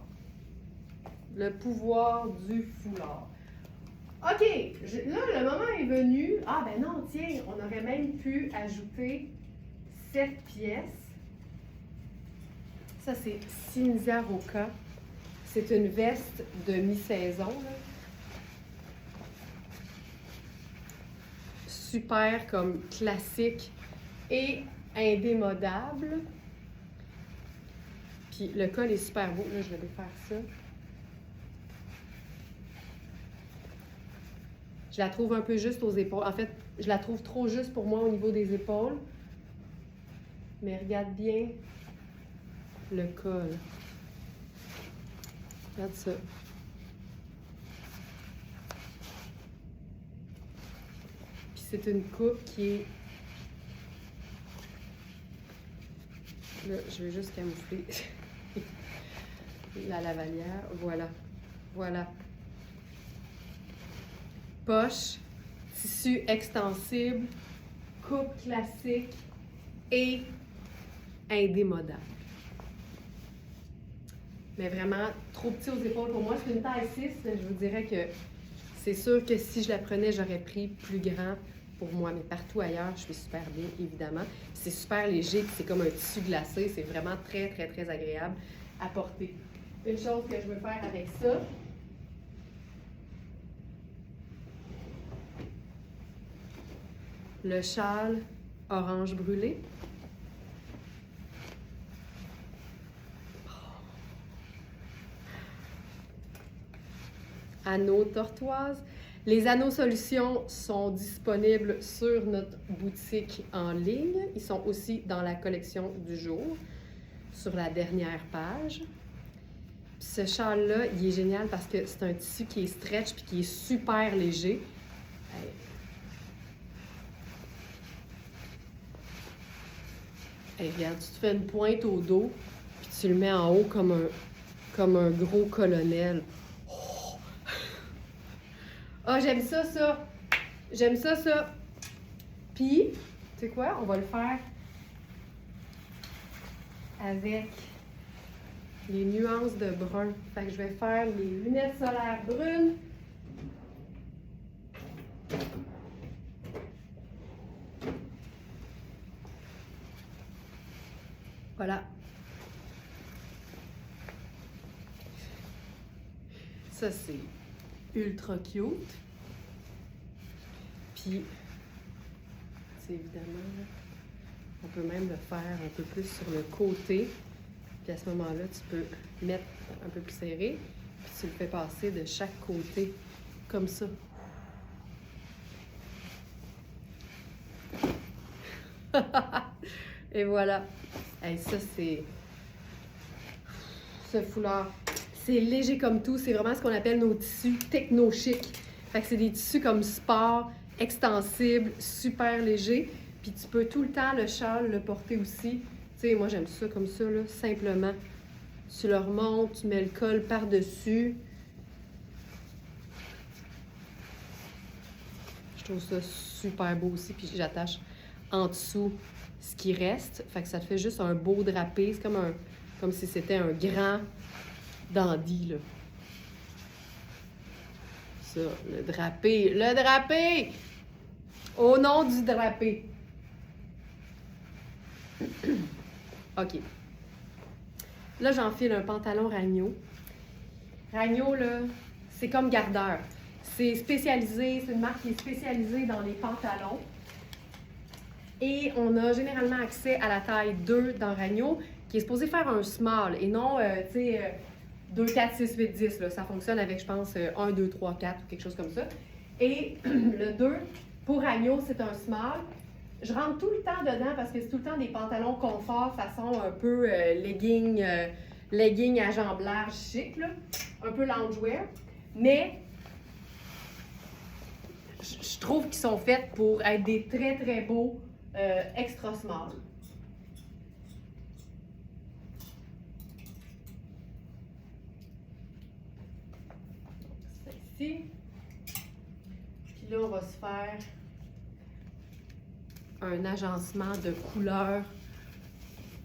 Le pouvoir du foulard. OK, là, le moment est venu. Ah, ben non, tiens, on aurait même pu ajouter cette pièce. Ça, c'est Cinzia Roca. C'est une veste de mi-saison, là. Super comme classique et indémodable. Puis le col est super beau. Là, je vais défaire ça. Je la trouve un peu juste aux épaules. En fait, je la trouve trop juste pour moi au niveau des épaules. Mais regarde bien le col. Regarde ça. Puis c'est une coupe qui est... Là, je vais juste camoufler la lavalière. Voilà. Voilà. Poche, tissu extensible, coupe classique et indémodable. Mais vraiment, trop petit aux épaules pour moi. C'est une taille 6, mais je vous dirais que c'est sûr que si je la prenais, j'aurais pris plus grand pour moi. Mais partout ailleurs, je suis super bien, évidemment. C'est super léger, c'est comme un tissu glacé. C'est vraiment très, très, très agréable à porter. Une chose que je veux faire avec ça, le châle orange brûlé. Anneaux tortoise. Les anneaux solutions sont disponibles sur notre boutique en ligne. Ils sont aussi dans la collection du jour, sur la dernière page. Puis ce châle-là, il est génial parce que c'est un tissu qui est stretch puis qui est super léger. Hey, regarde, tu te fais une pointe au dos, puis tu le mets en haut comme un gros colonel. Oh, j'aime ça, ça! J'aime ça, ça! Puis, tu sais quoi? On va le faire avec les nuances de brun. Fait que je vais faire les lunettes solaires brunes. Voilà. Ça, c'est ultra cute. Puis, c'est évidemment, là, on peut même le faire un peu plus sur le côté. Puis à ce moment-là, tu peux mettre un peu plus serré. Puis tu le fais passer de chaque côté, comme ça. Et voilà. Hey, ça, c'est... Ce foulard. C'est léger comme tout. C'est vraiment ce qu'on appelle nos tissus techno-chic. Fait que c'est des tissus comme sport, extensibles, super légers. Puis tu peux tout le temps, le châle, le porter aussi. Tu sais, moi, j'aime ça comme ça, là, simplement. Tu le remontes, tu mets le col par-dessus. Je trouve ça super beau aussi. Puis j'attache en dessous ce qui reste. Fait que ça te fait juste un beau drapé. C'est comme si c'était un grand dandy, là. Ça, le drapé. Le drapé! Au nom du drapé. OK. Là, j'enfile un pantalon Ragno. Ragno, là, c'est comme Gardeur. C'est spécialisé, c'est une marque qui est spécialisée dans les pantalons. Et on a généralement accès à la taille 2 dans Ragno, qui est supposé faire un small, et non, tu sais, 2, 4, 6, 8, 10. Là. Ça fonctionne avec, je pense, 1, 2, 3, 4 ou quelque chose comme ça. Et le 2, pour Ragno, c'est un small. Je rentre tout le temps dedans parce que c'est tout le temps des pantalons confort, façon un peu legging à jambes larges chic, là. Un peu loungewear. Mais je trouve qu'ils sont faits pour être des très, très beaux extra small. C'est ici. Puis là, on va se faire un agencement de couleurs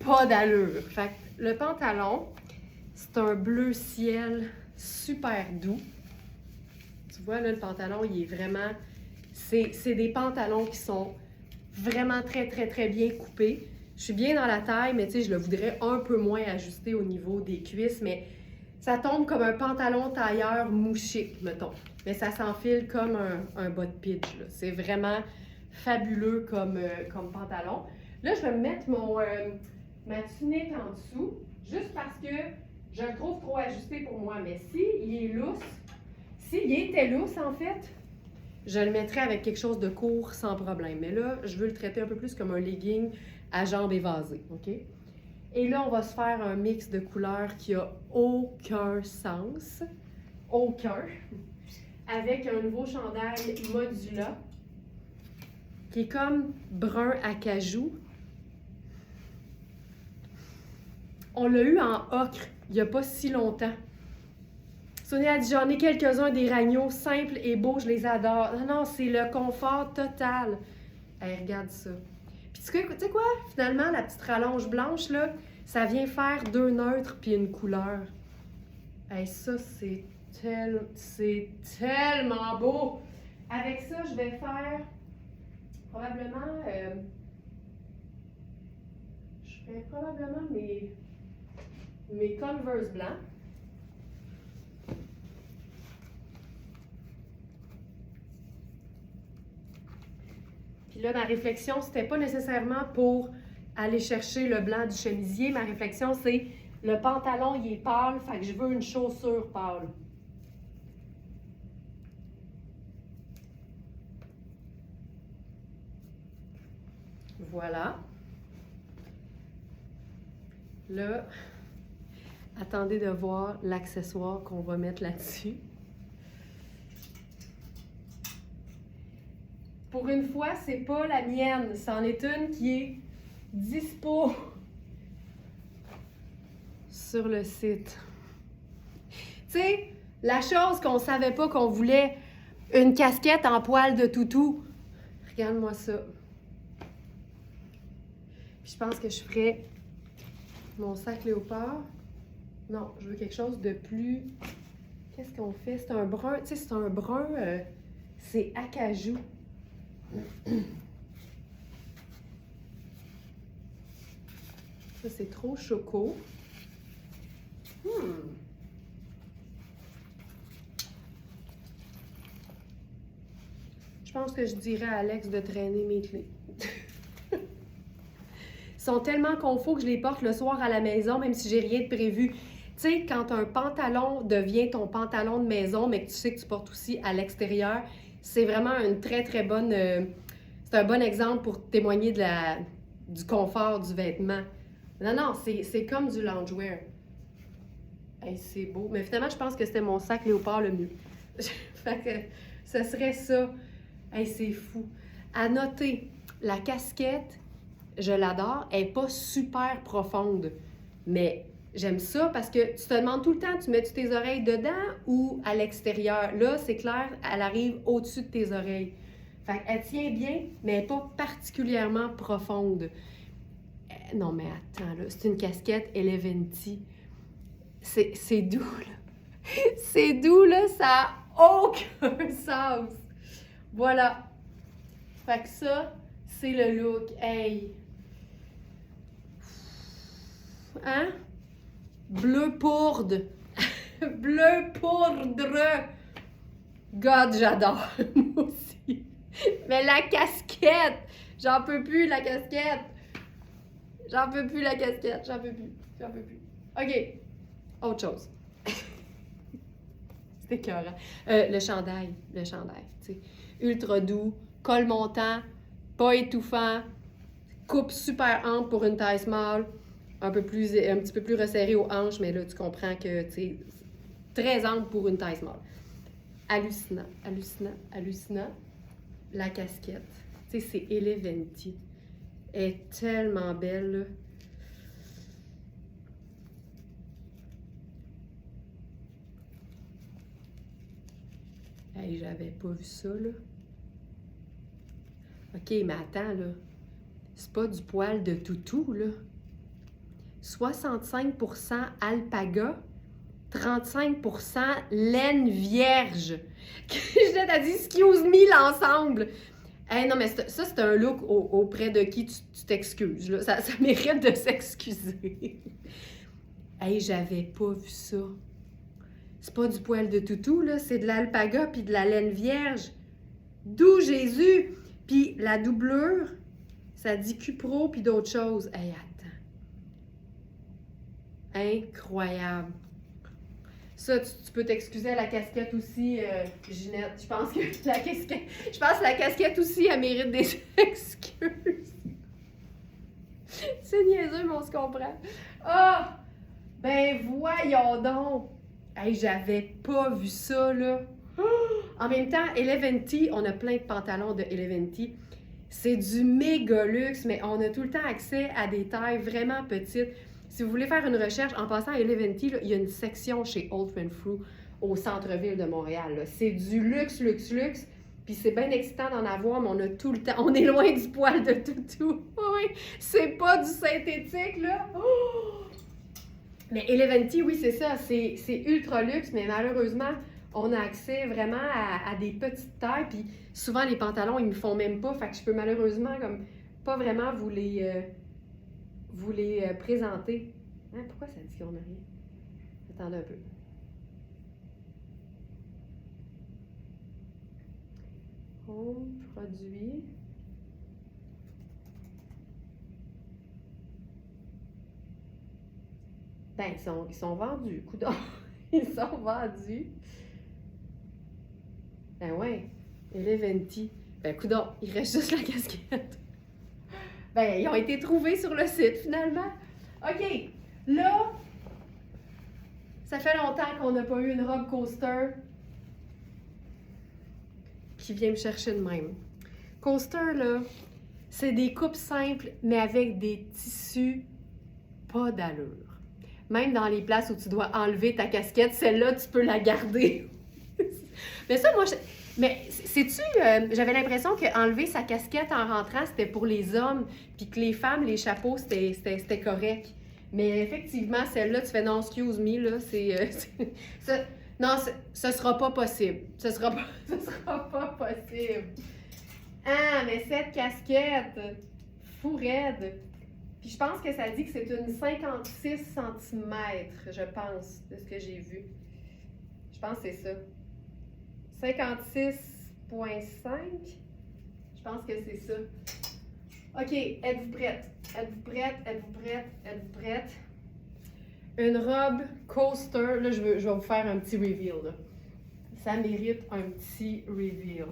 pas d'allure. Fait que le pantalon, c'est un bleu ciel super doux. Tu vois, là, le pantalon, il est vraiment... C'est des pantalons qui sont vraiment très, très, très bien coupés. Je suis bien dans la taille, mais tu sais, je le voudrais un peu moins ajusté au niveau des cuisses, mais ça tombe comme un pantalon tailleur mouché, mettons. Mais ça s'enfile comme un bas de pitch, là. C'est vraiment fabuleux comme pantalon. Là, je vais me mettre ma tunique en dessous, juste parce que je le trouve trop ajusté pour moi. Mais s'il est lousse, s'il était lousse, en fait, je le mettrais avec quelque chose de court sans problème. Mais là, je veux le traiter un peu plus comme un legging à jambes évasées, OK? Et là, on va se faire un mix de couleurs qui a aucun sens. Aucun. Avec un nouveau chandail Modula, qui est comme brun acajou. On l'a eu en ocre il n'y a pas si longtemps. Sonia a dit, j'en ai quelques-uns des Ragno simples et beaux, je les adore. Non, non, c'est le confort total. Hey, regarde ça. Puis tu sais quoi? Finalement, la petite rallonge blanche, là, ça vient faire 2 neutres puis une couleur. Hey, ça, c'est tellement beau. Avec ça, je vais faire probablement... je ferai probablement mes Converse blancs. Puis là, ma réflexion, c'était pas nécessairement pour aller chercher le blanc du chemisier. Ma réflexion, c'est le pantalon, il est pâle, fait que je veux une chaussure pâle. Voilà. Là, attendez de voir l'accessoire qu'on va mettre là-dessus. Pour une fois, c'est pas la mienne, c'en est une qui est dispo sur le site. Tu sais, la chose qu'on savait pas qu'on voulait, une casquette en poil de toutou. Regarde-moi ça. Puis je pense que je ferais mon sac léopard. Non, je veux quelque chose de plus... Qu'est-ce qu'on fait? C'est un brun, tu sais, c'est un brun, c'est acajou. Ça, c'est trop choco. que je dirais à Alex de traîner mes clés. Ils sont tellement confos que je les porte le soir à la maison, même si j'ai rien de prévu. Tu sais, quand un pantalon devient ton pantalon de maison, mais que tu sais que tu portes aussi à l'extérieur, c'est vraiment une très, très bonne... c'est un bon exemple pour témoigner du confort du vêtement. Non, c'est comme du loungewear. Hey, c'est beau. Mais finalement, je pense que c'était mon sac léopard le mieux. Fait que ce serait ça. Hey, c'est fou. À noter, la casquette, je l'adore. Elle n'est pas super profonde. Mais j'aime ça parce que tu te demandes tout le temps, tu mets-tu tes oreilles dedans ou à l'extérieur? Là, c'est clair, elle arrive au-dessus de tes oreilles. Fait qu'elle tient bien, mais elle n'est pas particulièrement profonde. Non, mais attends, là, c'est une casquette Eleventy. C'est doux, là. C'est doux, là, ça n'a aucun sens. Voilà. Fait que ça, c'est le look. Hey! Hein? Bleu poudre. Bleu poudre. God, j'adore. Moi aussi. Mais la casquette! J'en peux plus, la casquette! J'en peux plus, la casquette. J'en peux plus. OK. Autre chose. C'était écœurant. Le chandail, tu sais. Ultra doux, col montant, pas étouffant, coupe super ample pour une taille small, un petit peu plus resserré aux hanches, mais là, tu comprends que, tu sais, très ample pour une taille small. Hallucinant. La casquette. Tu sais, c'est Eleventy. Elle est tellement belle, là. Hey, j'avais pas vu ça, là. OK, mais attends, là. C'est pas du poil de toutou, là. 65% alpaga, 35% laine vierge. Je t'ai dit, excuse me, l'ensemble. Hey, non, mais ça, c'est un look auprès de qui tu t'excuses, là. Ça mérite de s'excuser. Hey, j'avais pas vu ça. C'est pas du poil de toutou, là, c'est de l'alpaga puis de la laine vierge. D'où Jésus! Puis la doublure, ça dit Cupro puis d'autres choses. Hey, attends. Incroyable. Ça, tu peux t'excuser à la casquette aussi, Ginette. Je pense que la casquette aussi, elle mérite des excuses. C'est niaiseux, mais on se comprend. Ah! Ben voyons donc! Hey, j'avais pas vu ça, là. En même temps, Eleventy, on a plein de pantalons de Eleventy. C'est du méga luxe, mais on a tout le temps accès à des tailles vraiment petites. Si vous voulez faire une recherche, en passant à Eleventy, là, il y a une section chez Old Renfrew au centre-ville de Montréal. C'est du luxe. Puis c'est bien excitant d'en avoir, mais on a tout le temps... On est loin du poil de toutou. Oui, c'est pas du synthétique, là. Oh! Mais Eleventy, oui, c'est ça. C'est ultra luxe, mais malheureusement, on a accès vraiment à des petites tailles. Puis souvent, les pantalons, ils me font même pas. Fait que je peux malheureusement comme pas vraiment vous les présenter. Hein, pourquoi ça dit qu'on n'a rien? Attendez un peu. Home, produit. Ben, ils sont vendus, coudonc. Ils sont vendus. Ben ouais, Eleventy. Ben, coudonc, il reste juste la casquette. Ben, ils ont été trouvés sur le site, finalement. OK, là, ça fait longtemps qu'on n'a pas eu une robe coaster qui vient me chercher de même. Coaster, là, c'est des coupes simples, mais avec des tissus pas d'allure. Même dans les places où tu dois enlever ta casquette, celle-là, tu peux la garder. Mais ça, moi, mais sais-tu, j'avais l'impression qu'enlever sa casquette en rentrant, c'était pour les hommes, puis que les femmes, les chapeaux, c'était correct. Mais effectivement, celle-là, tu fais non, excuse me, là, non, ce sera pas possible. Ce sera pas possible. Ah, mais cette casquette, fou raide. Puis je pense que ça dit que c'est une 56 cm, je pense, de ce que j'ai vu. Je pense que c'est ça. 56,5. pense que c'est ça. OK, êtes-vous prête? Êtes-vous prête? Êtes-vous prête? Êtes-vous prête? Une robe coaster. Là, je vais vous faire un petit reveal. Là. Ça mérite un petit reveal.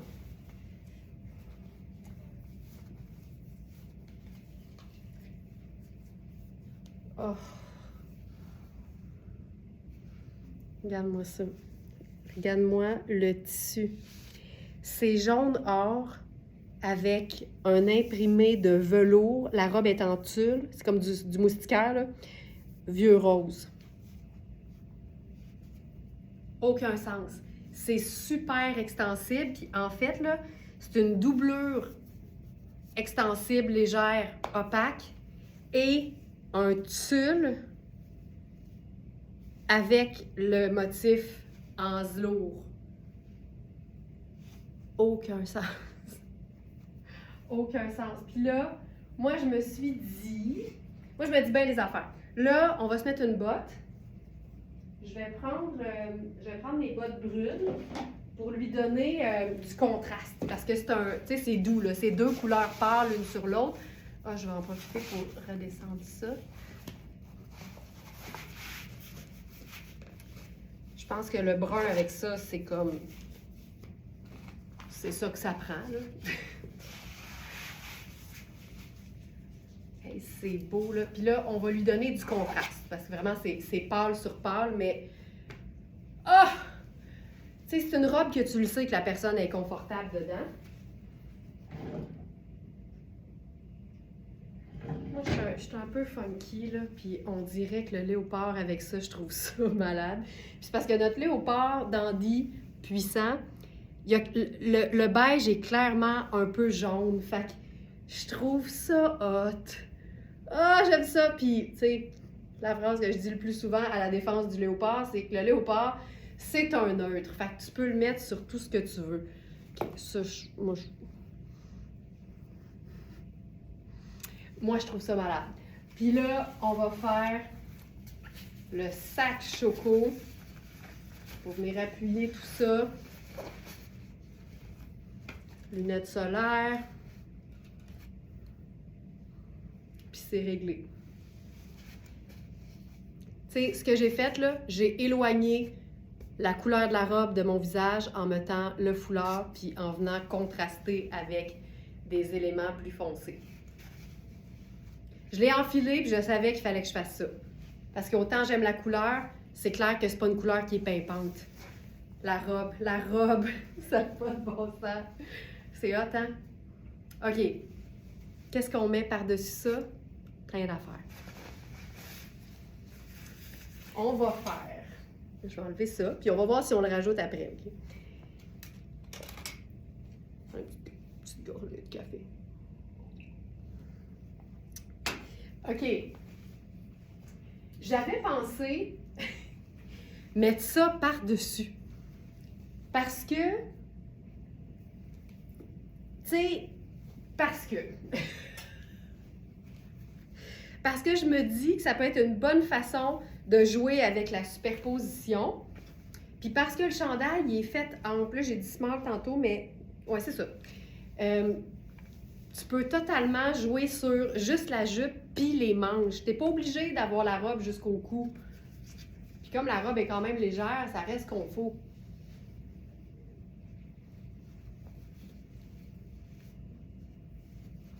Oh. Regarde-moi ça. Regarde-moi le tissu. C'est jaune or avec un imprimé de velours. La robe est en tulle. C'est comme du moustiquaire, là. Vieux rose. Aucun sens. C'est super extensible. Puis en fait, là, c'est une doublure extensible, légère, opaque et un tulle avec le motif en velours. Aucun sens. Aucun sens. Puis là, moi, je me suis dit... Moi, je me dis bien les affaires. Là, on va se mettre une botte. Je vais prendre les bottes brunes pour lui donner du contraste. Parce que c'est un... Tu sais, c'est doux, là. C'est deux couleurs pâles l'une sur l'autre. Ah, je vais en profiter pour redescendre ça. Je pense que le brun avec ça, c'est comme... C'est ça que ça prend, là. Hey, c'est beau, là. Puis là, on va lui donner du contraste. Parce que vraiment, c'est pâle sur pâle, mais... Ah! Tu sais, c'est une robe que tu le sais que la personne est confortable dedans. Moi, je suis un peu funky, là. Puis on dirait que le léopard avec ça, je trouve ça malade. Puis c'est parce que notre léopard dandy puissant, il y a, le beige est clairement un peu jaune. Fait que je trouve ça hot. Ah, j'aime ça! Puis, tu sais, la phrase que je dis le plus souvent à la défense du léopard, c'est que le léopard, c'est un neutre. Fait que tu peux le mettre sur tout ce que tu veux. Ça, moi, je trouve ça malade. Puis là, on va faire le sac choco pour venir appuyer tout ça. Lunettes solaires. Puis c'est réglé. Tu sais, ce que j'ai fait, là, j'ai éloigné la couleur de la robe de mon visage en mettant le foulard puis en venant contraster avec des éléments plus foncés. Je l'ai enfilé puis je savais qu'il fallait que je fasse ça. Parce qu'autant j'aime la couleur, c'est clair que c'est pas une couleur qui est pimpante. La robe, ça n'a pas de bon sens. C'est hot, hein? OK. Qu'est-ce qu'on met par-dessus ça? Rien d'affaires. On va faire. Je vais enlever ça, puis on va voir si on le rajoute après, OK? Une petite gorgée de café. OK. J'avais pensé mettre ça par-dessus. Parce que, tu sais, parce que je me dis que ça peut être une bonne façon de jouer avec la superposition. Puis parce que le chandail, il est fait en... Là, j'ai dit small tantôt, mais... Ouais, c'est ça. Tu peux totalement jouer sur juste la jupe puis les manches. T'es pas obligé d'avoir la robe jusqu'au cou. Puis comme la robe est quand même légère, ça reste qu'on faut.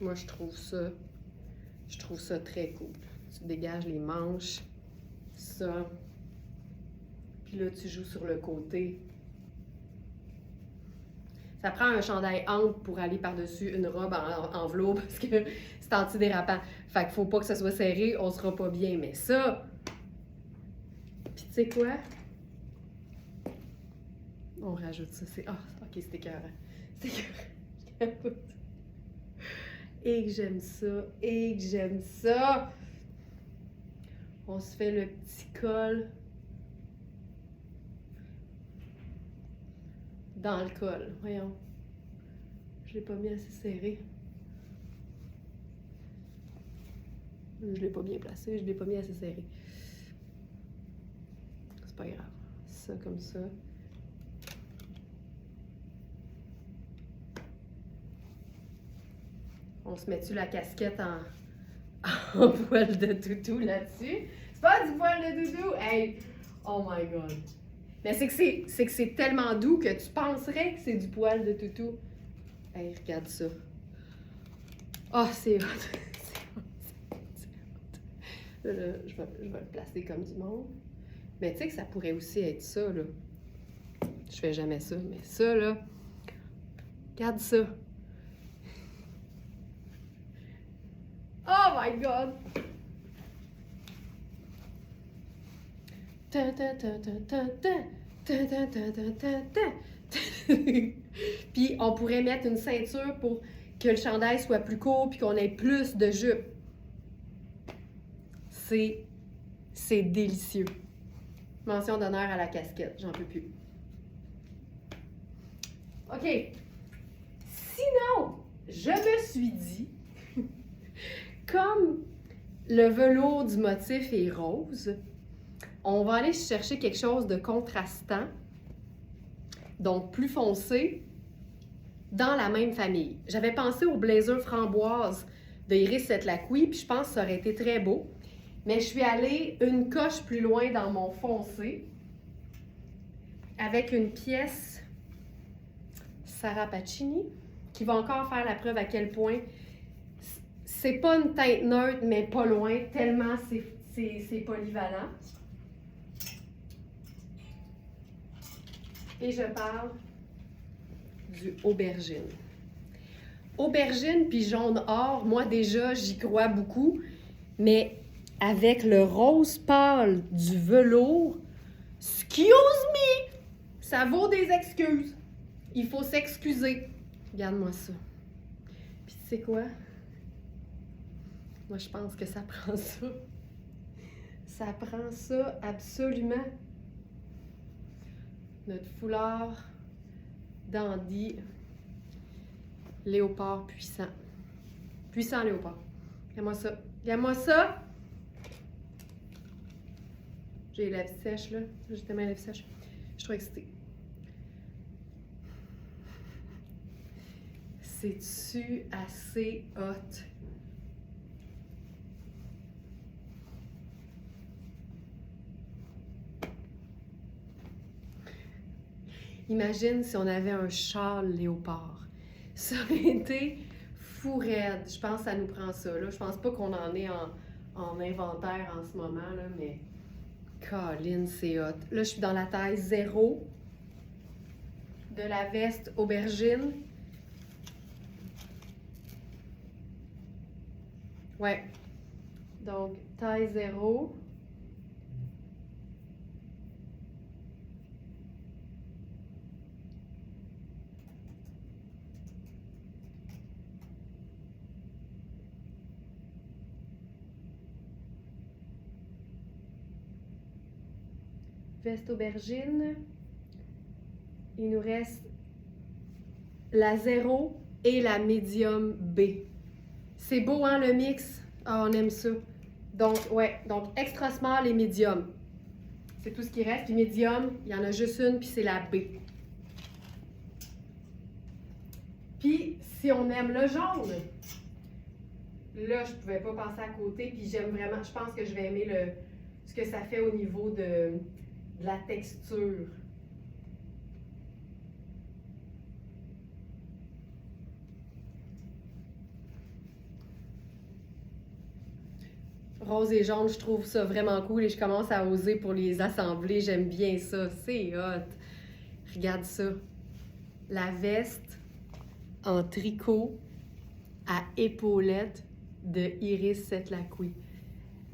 Moi, je trouve ça très cool. Tu dégages les manches, ça. Puis là, tu joues sur le côté. Ça prend un chandail ample pour aller par-dessus une robe en velours parce que c'est antidérapant. Fait qu'il faut pas que ça soit serré, on sera pas bien. Mais ça... Puis tu sais quoi? On rajoute ça. Ah, ok, c'est écœurant. C'est écœurant. Et que j'aime ça. Et que j'aime ça. On se fait le petit col dans le col. Voyons. Je l'ai pas mis assez serré. Je l'ai pas bien placé. Je l'ai pas mis assez serré. C'est pas grave. Ça comme ça. On se met-tu la casquette en poil de toutou là-dessus? C'est pas du poil de toutou! Hey! Oh my God! Mais c'est que c'est tellement doux que tu penserais que c'est du poil de toutou. Hey, regarde ça. Oh, c'est hot! Là, je vais le placer comme du monde. Mais tu sais que ça pourrait aussi être ça, là. Je fais jamais ça, mais ça, là, regarde ça. Oh my God! Puis on pourrait mettre une ceinture pour que le chandail soit plus court puis qu'on ait plus de jupe. C'est délicieux. Mention d'honneur à la casquette, j'en peux plus. OK. Sinon, je me suis dit, comme le velours du motif est rose, on va aller chercher quelque chose de contrastant, donc plus foncé, dans la même famille. J'avais pensé au blazer framboise de Iris Setlacqui, puis je pense que ça aurait été très beau. Mais je suis allée une coche plus loin dans mon foncé avec une pièce Sarah Pacini qui va encore faire la preuve à quel point c'est pas une teinte neutre, mais pas loin, tellement c'est polyvalent. Et je parle du aubergine. Aubergine puis jaune or, moi déjà, j'y crois beaucoup, mais avec le rose pâle du velours, excuse me, ça vaut des excuses. Il faut s'excuser. Regarde-moi ça. Puis tu sais quoi? Moi, je pense que ça prend ça. Ça prend ça absolument. Notre foulard dandy léopard puissant. Puissant léopard. Regarde-moi ça. Regarde-moi ça! J'ai les lèvres sèches, là. J'ai tellement les lèvres sèches. Je suis trop excitée. C'est-tu assez hot? Imagine si on avait un châle léopard. Ça aurait été fou raide. Je pense que ça nous prend ça, là. Je pense pas qu'on en est en inventaire en ce moment, là, mais... Colin, c'est hot. Là, je suis dans la taille 0 de la veste aubergine. Ouais. Donc, taille 0. Veste aubergine. Il nous reste la 0 et la médium B. C'est beau, hein, le mix? Ah, on aime ça. Donc, ouais, donc extra small et médium. C'est tout ce qui reste. Puis médium, il y en a juste une, puis c'est la B. Puis, si on aime le jaune, là, je pouvais pas passer à côté, puis j'aime vraiment, je pense que je vais aimer ce que ça fait au niveau de la texture. Rose et jaune, je trouve ça vraiment cool et je commence à oser pour les assembler. J'aime bien ça, c'est hot. Regarde ça. La veste en tricot à épaulettes de Iris Setlacqui.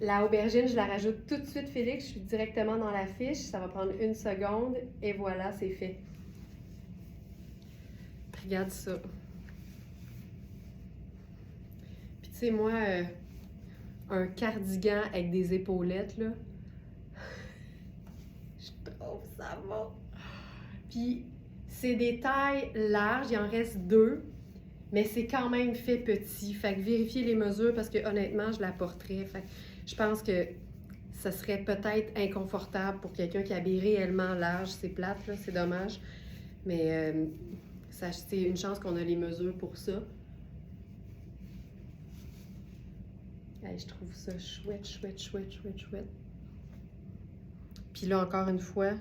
La aubergine, je la rajoute tout de suite, Félix. Je suis directement dans la fiche. Ça va prendre 1 seconde et voilà, c'est fait. Regarde ça. Puis tu sais, moi, un cardigan avec des épaulettes, là, je trouve ça va. Puis c'est des tailles larges, il en reste 2, mais c'est quand même fait petit. Fait que vérifiez les mesures parce que honnêtement, je la porterais. Fait que je pense que ça serait peut-être inconfortable pour quelqu'un qui habille réellement large. C'est plate, là, c'est dommage. Mais c'est une chance qu'on a les mesures pour ça. Hey, je trouve ça chouette, chouette, chouette, chouette, chouette. Puis là, encore une fois,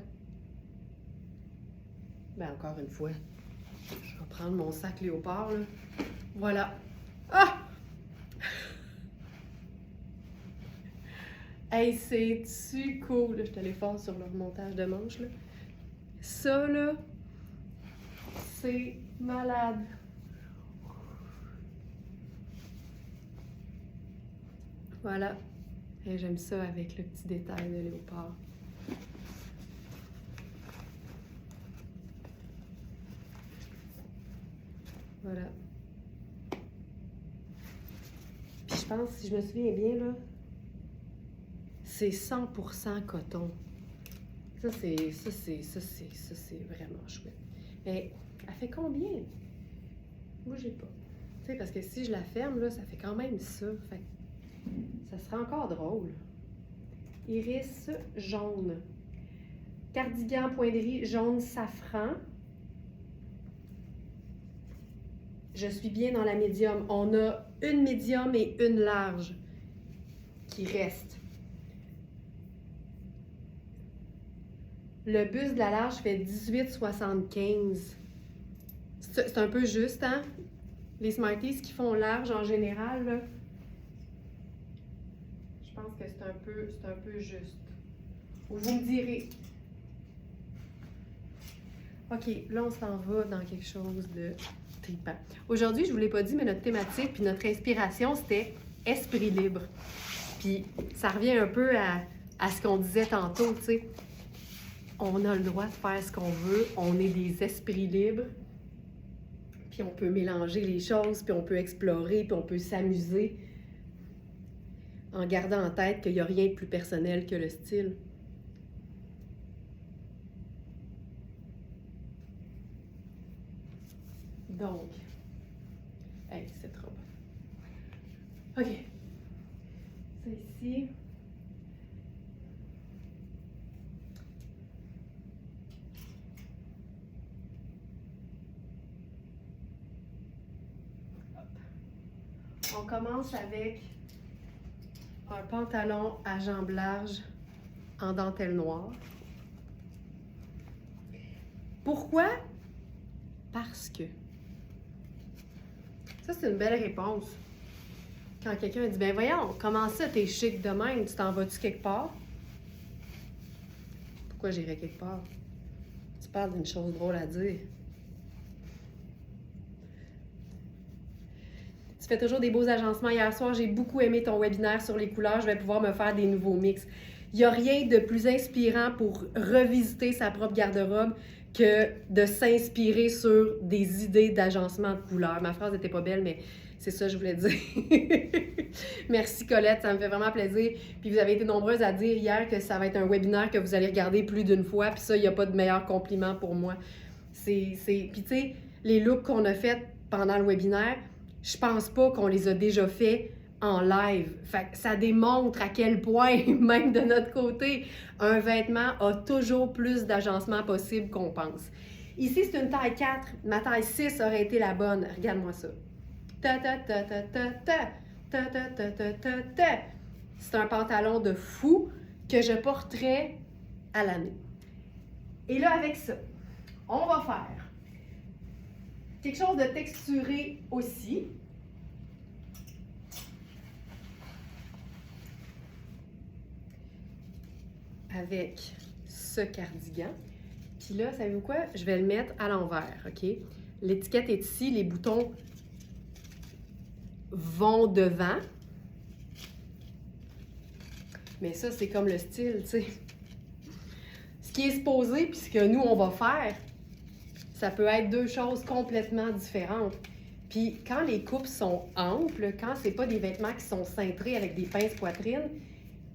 je vais prendre mon sac léopard, là. Voilà. Ah! Hey, c'est-tu cool? Là, je suis allée fort sur le remontage de manches, là. Ça, là, c'est malade. Voilà. Et j'aime ça avec le petit détail de léopard. Voilà. Puis je pense, si je me souviens bien, là, c'est 100% coton. Ça, c'est vraiment chouette. Mais elle fait combien? Bougez pas. Tu sais, parce que si je la ferme, là, ça fait quand même ça. Fait que ça serait encore drôle. Iris jaune. Cardigan point de riz jaune safran. Je suis bien dans la médium. On a une médium et une large qui reste. Le buste de la large fait 18,75. C'est un peu juste, hein? Les Smarties qui font large en général, là, je pense que c'est un peu juste. Vous me direz. OK, là, on s'en va dans quelque chose de trippant. Aujourd'hui, je ne vous l'ai pas dit, mais notre thématique puis notre inspiration, c'était esprit libre. Puis ça revient un peu à ce qu'on disait tantôt, tu sais. On a le droit de faire ce qu'on veut, on est des esprits libres, puis on peut mélanger les choses, puis on peut explorer, puis on peut s'amuser en gardant en tête qu'il n'y a rien de plus personnel que le style. Donc, hey, c'est trop bon. OK. Ça ici. On commence avec un pantalon à jambes larges en dentelle noire. Pourquoi? Parce que. Ça, c'est une belle réponse. Quand quelqu'un dit, ben voyons, comment ça, t'es chic de même, tu t'en vas-tu quelque part? Pourquoi j'irais quelque part? Tu parles d'une chose drôle à dire. Tu fais toujours des beaux agencements. Hier soir, j'ai beaucoup aimé ton webinaire sur les couleurs. Je vais pouvoir me faire des nouveaux mix. Il n'y a rien de plus inspirant pour revisiter sa propre garde-robe que de s'inspirer sur des idées d'agencement de couleurs. Ma phrase n'était pas belle, mais c'est ça que je voulais dire. Merci Colette, ça me fait vraiment plaisir. Puis vous avez été nombreuses à dire hier que ça va être un webinaire que vous allez regarder plus d'une fois. Puis ça, il n'y a pas de meilleur compliment pour moi. Puis tu sais, les looks qu'on a faits pendant le webinaire, je pense pas qu'on les a déjà faits en live. Fait que ça démontre à quel point, même de notre côté, un vêtement a toujours plus d'agencement possible qu'on pense. Ici, c'est une taille 4. Ma taille 6 aurait été la bonne. Regarde-moi ça. C'est un pantalon de fou que je porterais à l'année. Et là, avec ça, on va faire quelque chose de texturé aussi. Avec ce cardigan. Puis là, savez-vous quoi? Je vais le mettre à l'envers, OK? L'étiquette est ici, les boutons vont devant. Mais ça, c'est comme le style, tu sais. Ce qui est supposé, puis ce que nous, on va faire, ça peut être deux choses complètement différentes. Puis quand les coupes sont amples, quand c'est pas des vêtements qui sont cintrés avec des pinces poitrine,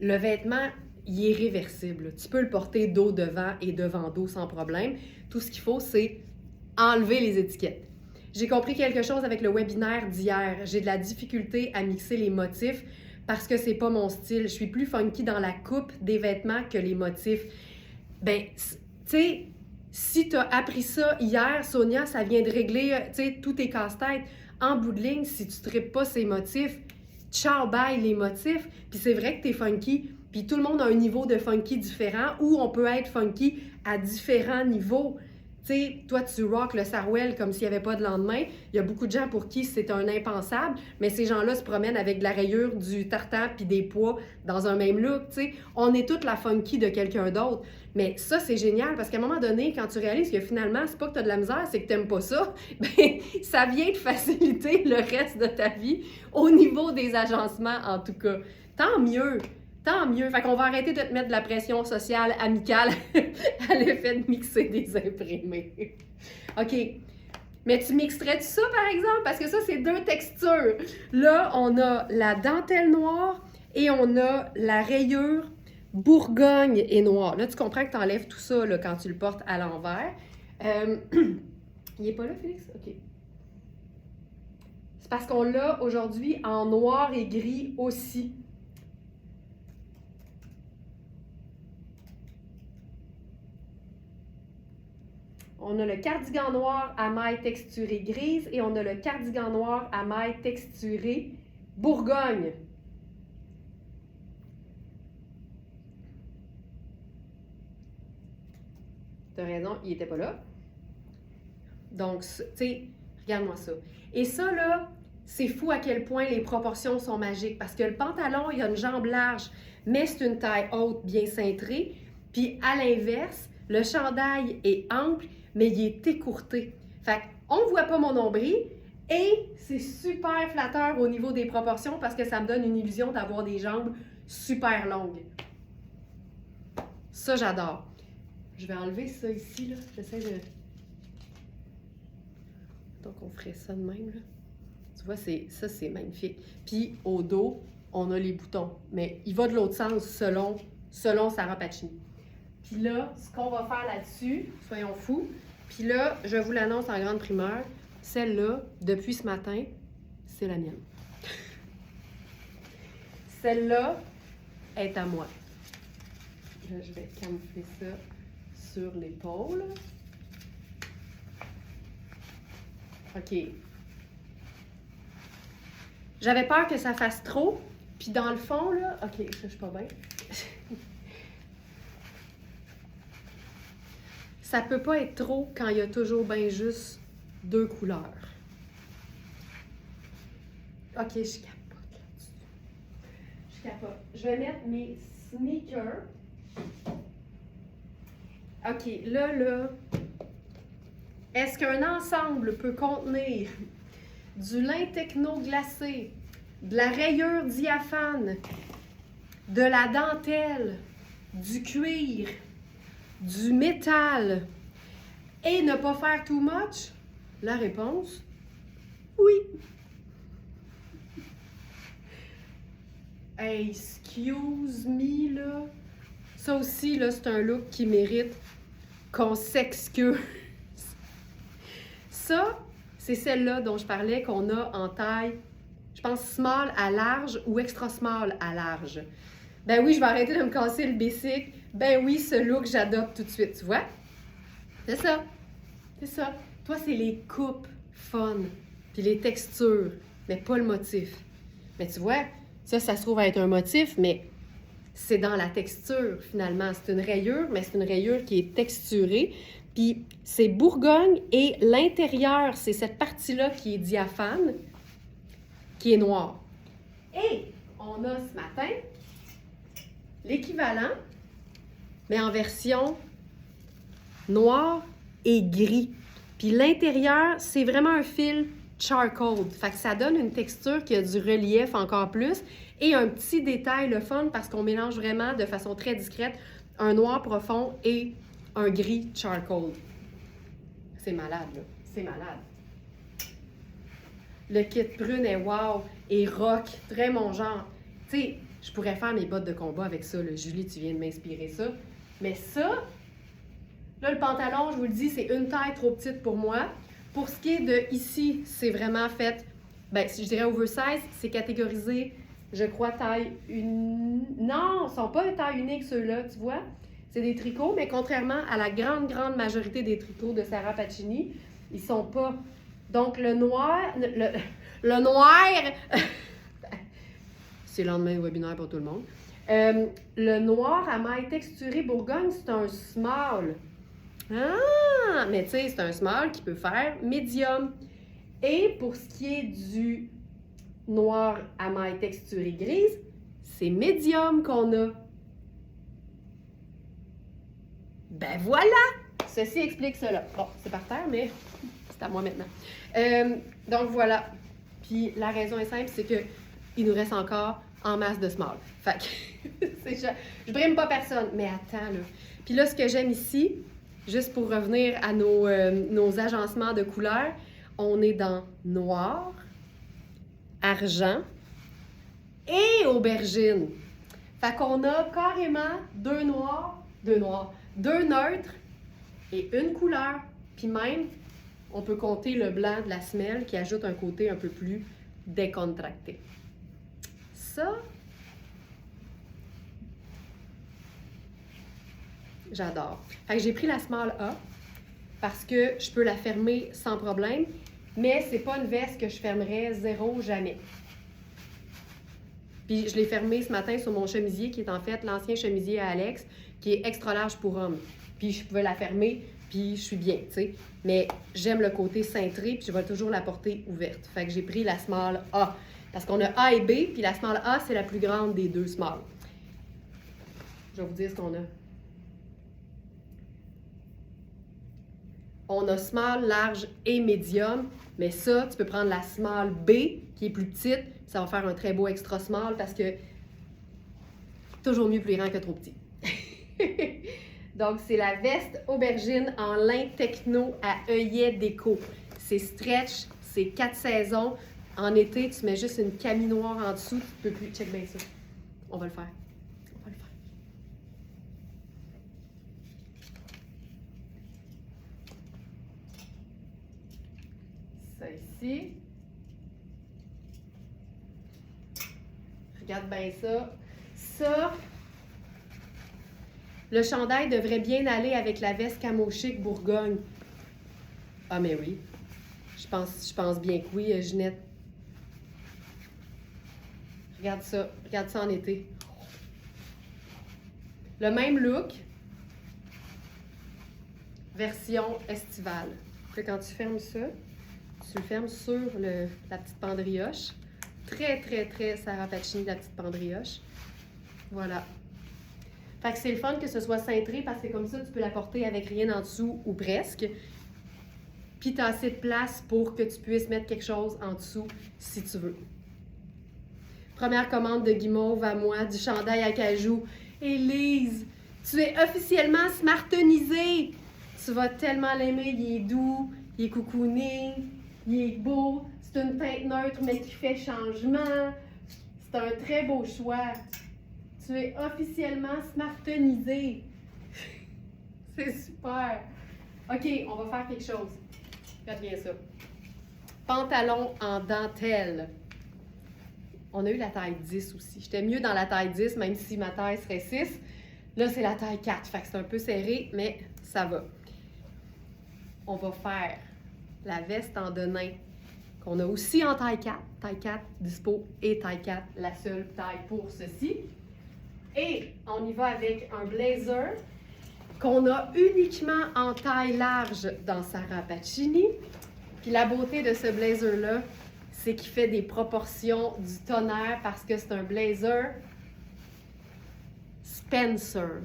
le vêtement, il est réversible. Tu peux le porter dos devant et devant dos sans problème. Tout ce qu'il faut, c'est enlever les étiquettes. J'ai compris quelque chose avec le webinaire d'hier. J'ai de la difficulté à mixer les motifs parce que c'est pas mon style. Je suis plus funky dans la coupe des vêtements que les motifs. Ben, tu sais, si tu as appris ça hier, Sonia, ça vient de régler, tu sais, tous tes casse-têtes. En bout de ligne, si tu ne tripes pas ces motifs, ciao, bye, les motifs. Puis c'est vrai que t'es funky. Puis tout le monde a un niveau de funky différent ou on peut être funky à différents niveaux. Tu sais, toi, tu rock le Sarwell comme s'il n'y avait pas de lendemain. Il y a beaucoup de gens pour qui c'est un impensable, mais ces gens-là se promènent avec de la rayure, du tartan puis des pois dans un même look, tu sais. On est toute la funky de quelqu'un d'autre. Mais ça, c'est génial parce qu'à un moment donné, quand tu réalises que finalement, c'est pas que tu as de la misère, c'est que tu n'aimes pas ça, bien, ça vient te faciliter le reste de ta vie au niveau des agencements, en tout cas. Tant mieux! Tant mieux. Fait qu'on va arrêter de te mettre de la pression sociale, amicale à l'effet de mixer des imprimés. OK. Mais tu mixerais-tu ça, par exemple? Parce que ça, c'est deux textures. Là, on a la dentelle noire et on a la rayure Bourgogne et noire. Là, tu comprends que tu enlèves tout ça là, quand tu le portes à l'envers. Il est pas là, Félix? OK. C'est parce qu'on l'a aujourd'hui en noir et gris aussi. On a le cardigan noir à maille texturée grise et on a le cardigan noir à maille texturée Bourgogne. T'as raison, il n'était pas là. Donc, tu sais, regarde-moi ça. Et ça, là, c'est fou à quel point les proportions sont magiques parce que le pantalon, il a une jambe large, mais c'est une taille haute, bien cintrée. Puis, à l'inverse, le chandail est ample, mais il est écourté. Fait qu'on ne voit pas mon nombril et c'est super flatteur au niveau des proportions parce que ça me donne une illusion d'avoir des jambes super longues. Ça, j'adore. Je vais enlever ça ici, là. J'essaie de... Donc, on ferait ça de même, là. Tu vois, ça, c'est magnifique. Puis, au dos, on a les boutons. Mais il va de l'autre sens selon Sarah Pacini. Puis là, ce qu'on va faire là-dessus, soyons fous, puis là, je vous l'annonce en grande primeur, celle-là, depuis ce matin, c'est la mienne. Celle-là est à moi. Là, je vais camoufler ça sur l'épaule. OK. J'avais peur que ça fasse trop, puis dans le fond, là... OK, ça, je suis pas bien. Ça peut pas être trop quand il y a toujours bien juste deux couleurs. OK, je capote là-dessus. Je capote. Je vais mettre mes sneakers. OK, là, est-ce qu'un ensemble peut contenir du lin techno glacé, de la rayure diaphane, de la dentelle, du cuir, du métal et ne pas faire too much? La réponse, oui. Hey, excuse me, là. Ça aussi, là, c'est un look qui mérite qu'on s'excuse. Ça, c'est celle-là dont je parlais qu'on a en taille, je pense, small à large ou extra small à large. Ben oui, je vais arrêter de me casser le bicycle. Ben oui, ce look, j'adopte tout de suite, tu vois? C'est ça. C'est ça. Toi, c'est les coupes fun, puis les textures, mais pas le motif. Mais tu vois, ça se trouve à être un motif, mais c'est dans la texture, finalement. C'est une rayure, mais c'est une rayure qui est texturée. Puis c'est Bourgogne et l'intérieur, c'est cette partie-là qui est diaphane, qui est noire. Et on a ce matin l'équivalent, mais en version noir et gris. Puis l'intérieur, c'est vraiment un fil charcoal. Fait que ça donne une texture qui a du relief encore plus et un petit détail, le fun, parce qu'on mélange vraiment de façon très discrète un noir profond et un gris charcoal. C'est malade, là. C'est malade. Le kit brune est wow et rock, très mon genre. Tu sais, je pourrais faire mes bottes de combat avec ça, là. Julie, tu viens de m'inspirer ça. Mais ça, là, le pantalon, je vous le dis, c'est une taille trop petite pour moi. Pour ce qui est de ici, c'est vraiment fait, ben, si je dirais oversize, c'est catégorisé, je crois, taille une... Non, ils ne sont pas taille unique, ceux-là, tu vois? C'est des tricots, mais contrairement à la grande, grande majorité des tricots de Sarah Pacini, ils sont pas... Donc, le noir... Le noir... c'est le lendemain de webinaire pour tout le monde. Le noir à maille texturée Bourgogne, c'est un small. Ah! Mais tu sais, c'est un small qui peut faire médium. Et pour ce qui est du noir à maille texturée grise, c'est médium qu'on a. Ben voilà! Ceci explique cela. Bon, c'est par terre, mais c'est à moi maintenant. Donc voilà. Puis la raison est simple, c'est que il nous reste encore en masse de small. Fait que je brime pas personne, mais attends là. Puis là, ce que j'aime ici, juste pour revenir à nos agencements de couleurs, on est dans noir, argent et aubergine. Fait qu'on a carrément deux neutres et une couleur. Puis même, on peut compter le blanc de la semelle qui ajoute un côté un peu plus décontracté. Ça, j'adore. Fait que j'ai pris la Small A parce que je peux la fermer sans problème, mais c'est pas une veste que je fermerais zéro jamais. Puis je l'ai fermée ce matin sur mon chemisier qui est en fait l'ancien chemisier à Alex qui est extra large pour homme. Puis je pouvais la fermer, puis je suis bien, tu sais. Mais j'aime le côté cintré, puis je vais toujours la porter ouverte. Fait que j'ai pris la Small A. Parce qu'on a A et B, puis la Small A, c'est la plus grande des deux Small. Je vais vous dire ce qu'on a. On a Small, large et médium. Mais ça, tu peux prendre la Small B, qui est plus petite. Ça va faire un très beau extra small parce que toujours mieux plus grand que trop petit. Donc, c'est la veste aubergine en lin techno à œillet déco. C'est stretch, c'est 4 saisons. En été, tu mets juste une camie noire en dessous, tu peux plus. Check bien ça. On va le faire. On va le faire. Ça ici. Regarde bien ça. Ça, le chandail devrait bien aller avec la veste camo chic Bourgogne. Ah, mais oui. Je pense bien que oui, Ginette. Regarde ça en été. Le même look, version estivale. Puis quand tu fermes ça, tu le fermes sur la petite pendrioche. Très, très, très Sarah Pacini, la petite pendrioche. Voilà. Fait que c'est le fun que ce soit cintré parce que comme ça, tu peux la porter avec rien en dessous ou presque. Puis tu as assez de place pour que tu puisses mettre quelque chose en dessous si tu veux. Première commande de Guimauve à moi, du chandail à cajou. Élise, tu es officiellement smartonisée. Tu vas tellement l'aimer, il est doux, il est cocooning, il est beau. C'est une teinte neutre mais qui fait changement. C'est un très beau choix. Tu es officiellement smartonisée. C'est super. OK, on va faire quelque chose. Regarde bien ça. Pantalon en dentelle. On a eu la taille 10 aussi. J'étais mieux dans la taille 10, même si ma taille serait 6. Là, c'est la taille 4. Fait que c'est un peu serré, mais ça va. On va faire la veste en denain qu'on a aussi en taille 4. Taille 4 dispo et taille 4, la seule taille pour ceci. Et on y va avec un blazer qu'on a uniquement en taille large dans Sarah Pacini. Puis la beauté de ce blazer-là, c'est qu'il fait des proportions du tonnerre parce que c'est un blazer Spencer.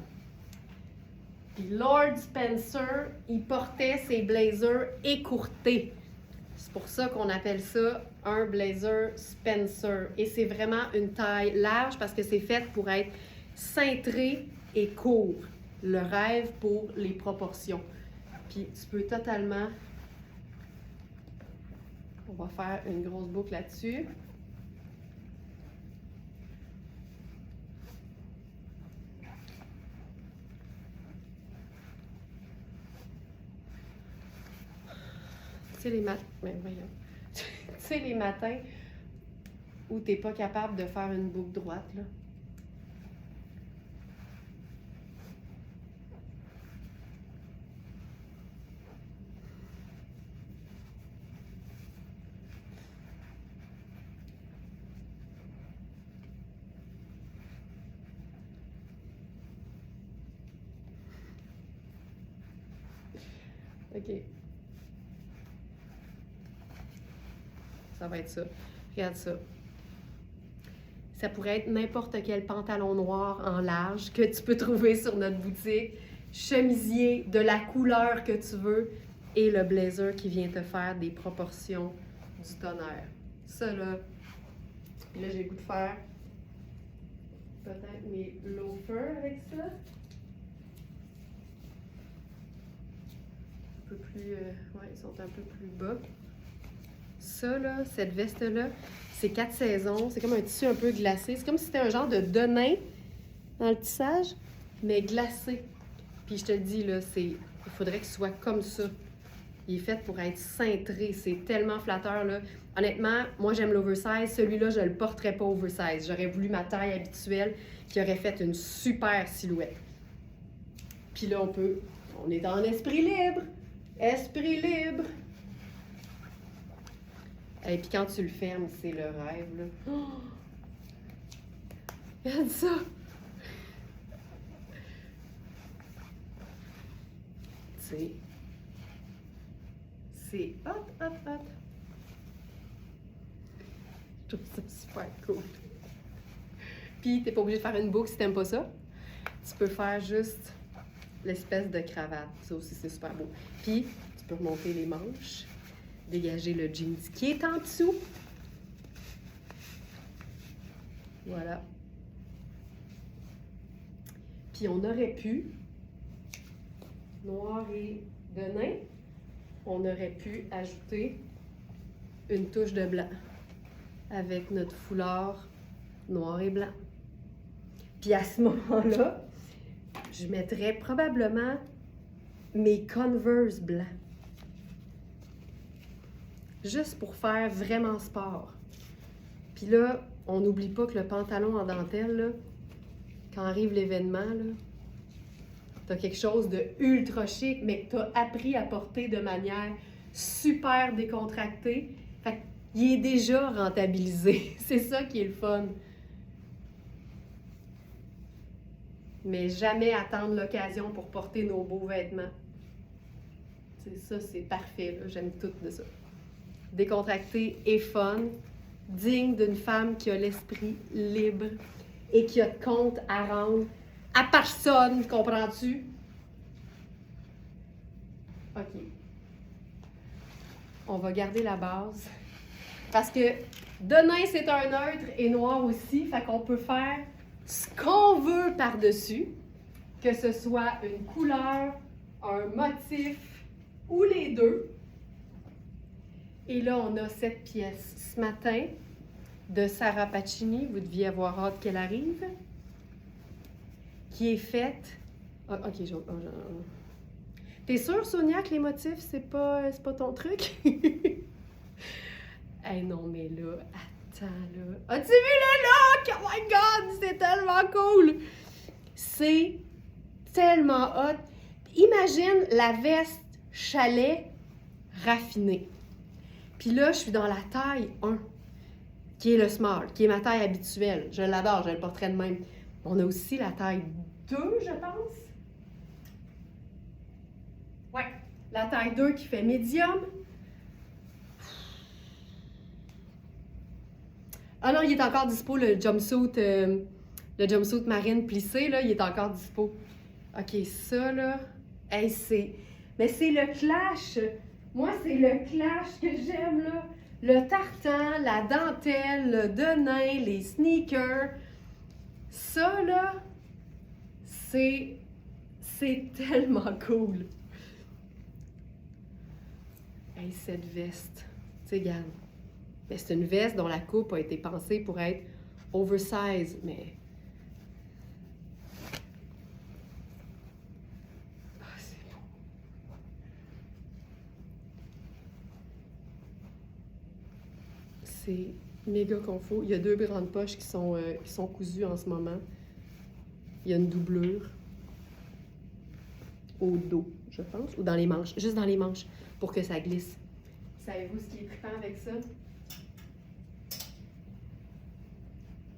Puis Lord Spencer, il portait ses blazers écourtés. C'est pour ça qu'on appelle ça un blazer Spencer. Et c'est vraiment une taille large parce que c'est fait pour être cintré et court. Le rêve pour les proportions. Puis tu peux totalement... On va faire une grosse boucle là-dessus. Tu sais, tu sais, les matins où tu n'es pas capable de faire une boucle droite, là. OK. Ça va être ça. Regarde ça. Ça pourrait être n'importe quel pantalon noir en large que tu peux trouver sur notre boutique, chemisier de la couleur que tu veux et le blazer qui vient te faire des proportions du tonnerre. Ça là j'ai le goût de faire peut-être mes loafers avec ça. Un peu plus, ouais, ils sont un peu plus bas. Ça là, cette veste-là, c'est 4 saisons. C'est comme un tissu un peu glacé. C'est comme si c'était un genre de denain dans le tissage, mais glacé. Puis je te le dis, là, il faudrait qu'il soit comme ça. Il est fait pour être cintré. C'est tellement flatteur, là. Honnêtement, moi, j'aime l'oversize. Celui-là, je ne le porterais pas oversize. J'aurais voulu ma taille habituelle qui aurait fait une super silhouette. Puis là, on est en esprit libre. Esprit libre. Et puis quand tu le fermes, c'est le rêve, là. Oh! Regarde ça! C'est hot, hot, hot. Je trouve ça super cool. Puis, t'es pas obligé de faire une boucle si t'aimes pas ça. Tu peux faire juste l'espèce de cravate. Ça aussi, c'est super beau. Puis, tu peux remonter les manches, dégager le jeans qui est en dessous. Voilà. Puis, on aurait pu, noir et de nain, on aurait pu ajouter une touche de blanc avec notre foulard noir et blanc. Puis à ce moment-là, je mettrais probablement mes Converse blancs. Juste pour faire vraiment sport. Puis là, on n'oublie pas que le pantalon en dentelle, là, quand arrive l'événement, là, t'as quelque chose de ultra chic, mais que t'as appris à porter de manière super décontractée. Fait qu'il est déjà rentabilisé. C'est ça qui est le fun. Mais jamais attendre l'occasion pour porter nos beaux vêtements. C'est ça, c'est parfait. J'aime tout de ça. Décontracté et fun, digne d'une femme qui a l'esprit libre et qui a de compte à rendre à personne, comprends-tu? OK. On va garder la base. Parce que demain, c'est un neutre et noir aussi. Fait qu'on peut faire ce qu'on veut par-dessus. Que ce soit une couleur, un motif ou les deux. Et là, on a cette pièce ce matin de Sarah Pacini. Vous deviez avoir hâte qu'elle arrive. Qui est faite... Ah, OK, T'es sûre, Sonia, que les motifs, c'est pas ton truc? Hey, non, mais là, attends, là. As-tu vu le look? Oh my God, c'est tellement cool! C'est tellement hot. Imagine la veste chalet raffinée. Puis là, je suis dans la taille 1, qui est le small, qui est ma taille habituelle. Je l'adore, je le porterai de même. On a aussi la taille 2, je pense. Ouais, la taille 2 qui fait médium. Ah non, il est encore dispo, le jumpsuit marine plissé, là, il est encore dispo. OK, ça, là, hey, mais c'est le clash. Moi, c'est le clash que j'aime, là. Le tartan, la dentelle, le denain, les sneakers. Ça, là, c'est tellement cool. Hey, cette veste, tu sais, regarde. Mais c'est une veste dont la coupe a été pensée pour être oversize, mais... Ah, c'est beau. C'est méga confort. Il y a 2 grandes poches qui sont cousues en ce moment. Il y a une doublure au dos, je pense, ou dans les manches, juste dans les manches, pour que ça glisse. Savez-vous ce qui est trippant avec ça?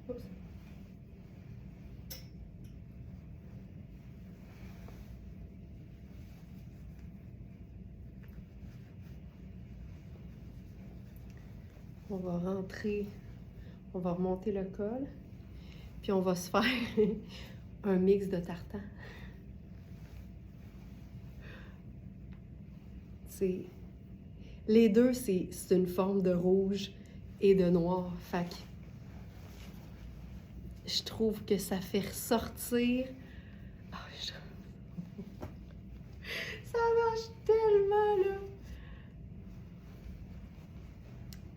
Oups. On va rentrer, on va remonter le col, puis on va se faire un mix de tartan. Les deux, c'est une forme de rouge et de noir. Fait que je trouve que ça fait ressortir. Oh, ça marche tellement, là!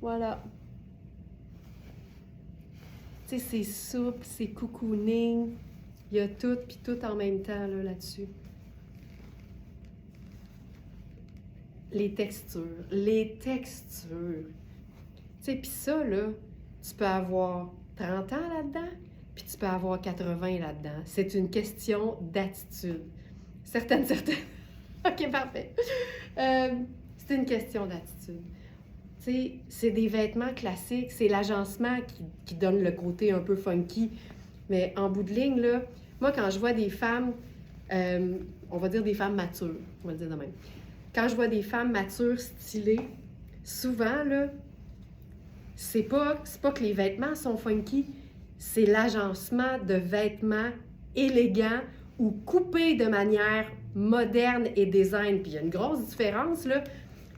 Voilà. Tu sais, c'est souple, c'est cocooning. Il y a tout, puis tout en même temps, là-dessus. Les textures. Les textures. Tu sais, puis ça, là, tu peux avoir 30 ans là-dedans, puis tu peux avoir 80 là-dedans. C'est une question d'attitude. Certaines. OK, parfait. C'est une question d'attitude. Tu sais, c'est des vêtements classiques, c'est l'agencement qui donne le côté un peu funky. Mais en bout de ligne, là, moi, quand je vois des femmes, on va dire des femmes matures, on va le dire de même. Quand je vois des femmes matures, stylées, souvent, là, c'est pas que les vêtements sont funky, c'est l'agencement de vêtements élégants ou coupés de manière moderne et design. Puis il y a une grosse différence, là.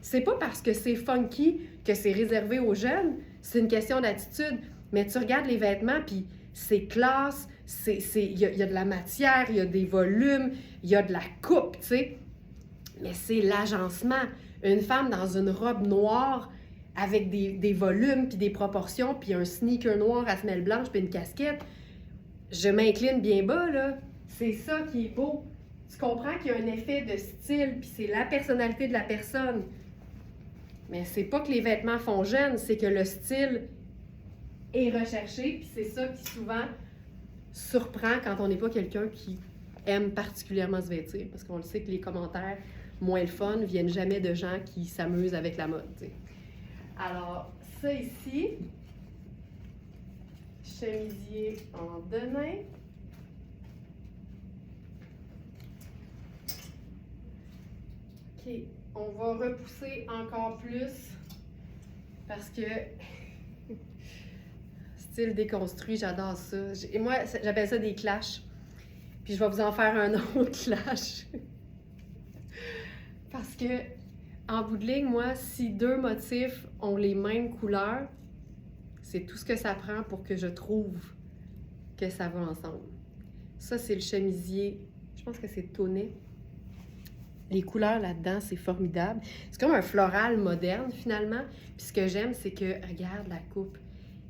C'est pas parce que c'est funky que c'est réservé aux jeunes, c'est une question d'attitude. Mais tu regardes les vêtements, puis c'est classe, il y a de la matière, il y a des volumes, il y a de la coupe, tu sais. Mais c'est l'agencement. Une femme dans une robe noire avec des volumes, puis des proportions, puis un sneaker noir à semelle blanche, puis une casquette, je m'incline bien bas, là. C'est ça qui est beau. Tu comprends qu'il y a un effet de style, puis c'est la personnalité de la personne. Mais c'est pas que les vêtements font jeune, c'est que le style est recherché, puis c'est ça qui souvent surprend quand on n'est pas quelqu'un qui aime particulièrement se vêtir, parce qu'on le sait que les commentaires moins le fun viennent jamais de gens qui s'amusent avec la mode, t'sais. Alors, ça ici, chemisier en denim. OK, on va repousser encore plus parce que style déconstruit, j'adore ça. Et moi, j'appelle ça des clashs. Puis je vais vous en faire un autre clash. Parce que, en bout de ligne, moi, si deux motifs ont les mêmes couleurs, c'est tout ce que ça prend pour que je trouve que ça va ensemble. Ça, c'est le chemisier, je pense que c'est tonné. Les couleurs là-dedans, c'est formidable. C'est comme un floral moderne, finalement. Puis ce que j'aime, c'est que, regarde la coupe.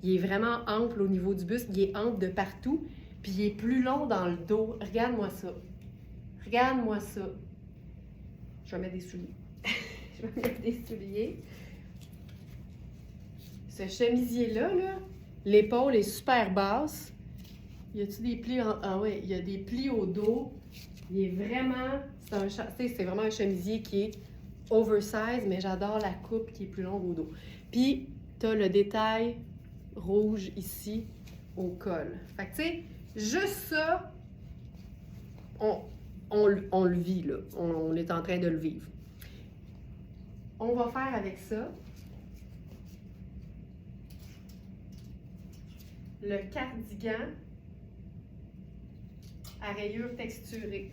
Il est vraiment ample au niveau du buste, il est ample de partout, puis il est plus long dans le dos. Regarde-moi ça. Regarde-moi ça. Je vais mettre des souliers. Je vais mettre des souliers. Ce chemisier-là, là, l'épaule est super basse. Y a-t-il des plis en... Ah oui, il y a des plis au dos. Il est vraiment... C'est vraiment un chemisier qui est oversize, mais j'adore la coupe qui est plus longue au dos. Puis, tu as le détail rouge ici au col. Fait que, tu sais, juste ça, on le vit, là. On est en train de le vivre. On va faire avec ça le cardigan à rayures texturées.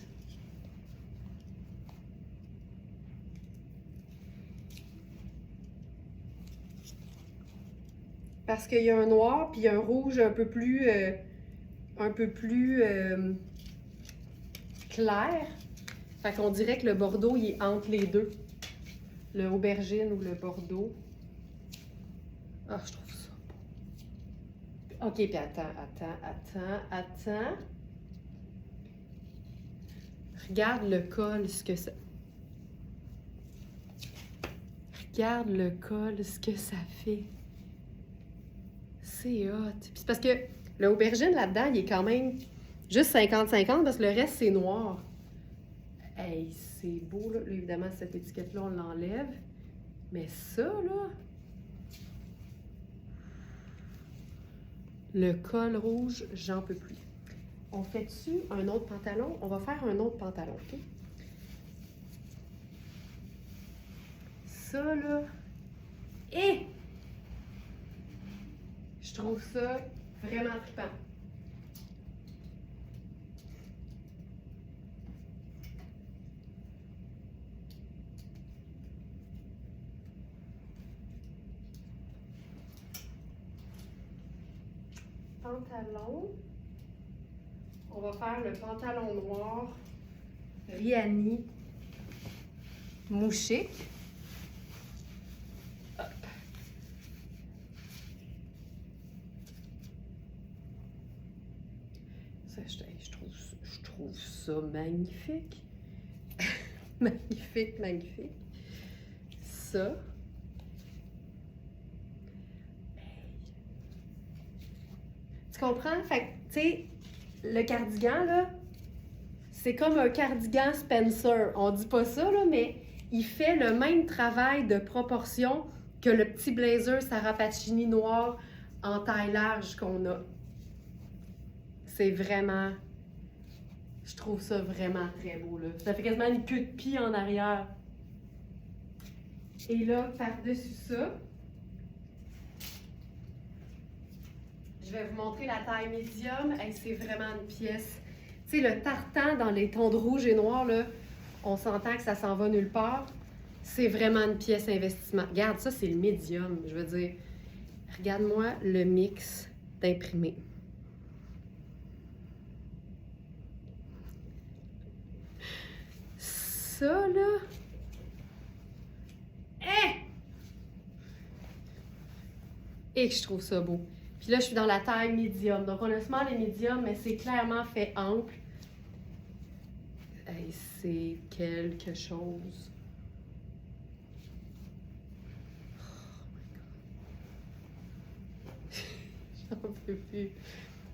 Parce qu'il y a un noir puis un rouge un peu plus clair. Fait qu'on dirait que le bordeaux, il est entre les deux. Le aubergine ou le bordeaux. Ah, je trouve ça beau. OK, puis attends. Regarde le col, ce que ça... Regarde le col, ce que ça fait. C'est hot. Puis c'est parce que le aubergine là-dedans, il est quand même juste 50-50 parce que le reste, c'est noir. Hey, c'est beau, là. Évidemment, cette étiquette-là, on l'enlève. Mais ça, là... Le col rouge, j'en peux plus. On fait dessus un autre pantalon? On va faire un autre pantalon, OK? Ça, là... Et trouve ça vraiment trippant. Pantalon. On va faire le pantalon noir Riani Mouchique. Hop. Ça, je trouve ça magnifique. Magnifique, magnifique. Ça. Tu comprends? Fait que, tu sais, le cardigan, là, c'est comme un cardigan Spencer. On dit pas ça, là, mais il fait le même travail de proportion que le petit blazer Sarah Pacini noir en taille large qu'on a. C'est vraiment... Je trouve ça vraiment très beau, là. Ça fait quasiment une queue de pie en arrière. Et là, par-dessus ça, je vais vous montrer la taille médium. Hey, c'est vraiment une pièce. Tu sais, le tartan dans les tons de rouge et noir, là, on s'entend que ça s'en va nulle part. C'est vraiment une pièce investissement. Regarde, ça, c'est le médium, je veux dire. Regarde-moi le mix d'imprimé. Ça, là... Hey! Et que je trouve ça beau. Puis là, je suis dans la taille médium. Donc, on a small et médium, mais c'est clairement fait ample. Hey, c'est quelque chose. Oh my God. J'en peux plus.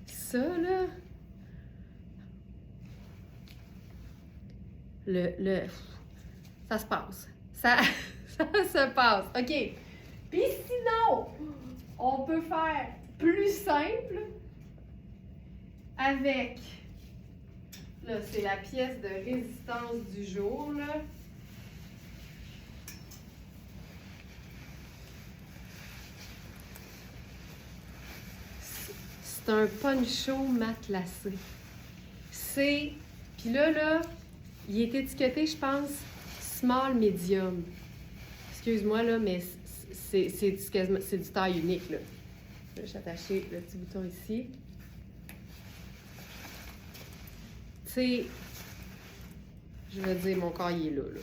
Ça, là... Ça se passe. Ça se passe. OK. Puis sinon, on peut faire plus simple avec... Là, c'est la pièce de résistance du jour, là. C'est un poncho matelassé. C'est... Puis là, il est étiqueté, je pense, small medium. Excuse-moi, là, mais c'est du taille unique, là. Je vais juste attacher le petit bouton ici. Tu sais, je veux dire, mon corps, il est là, là.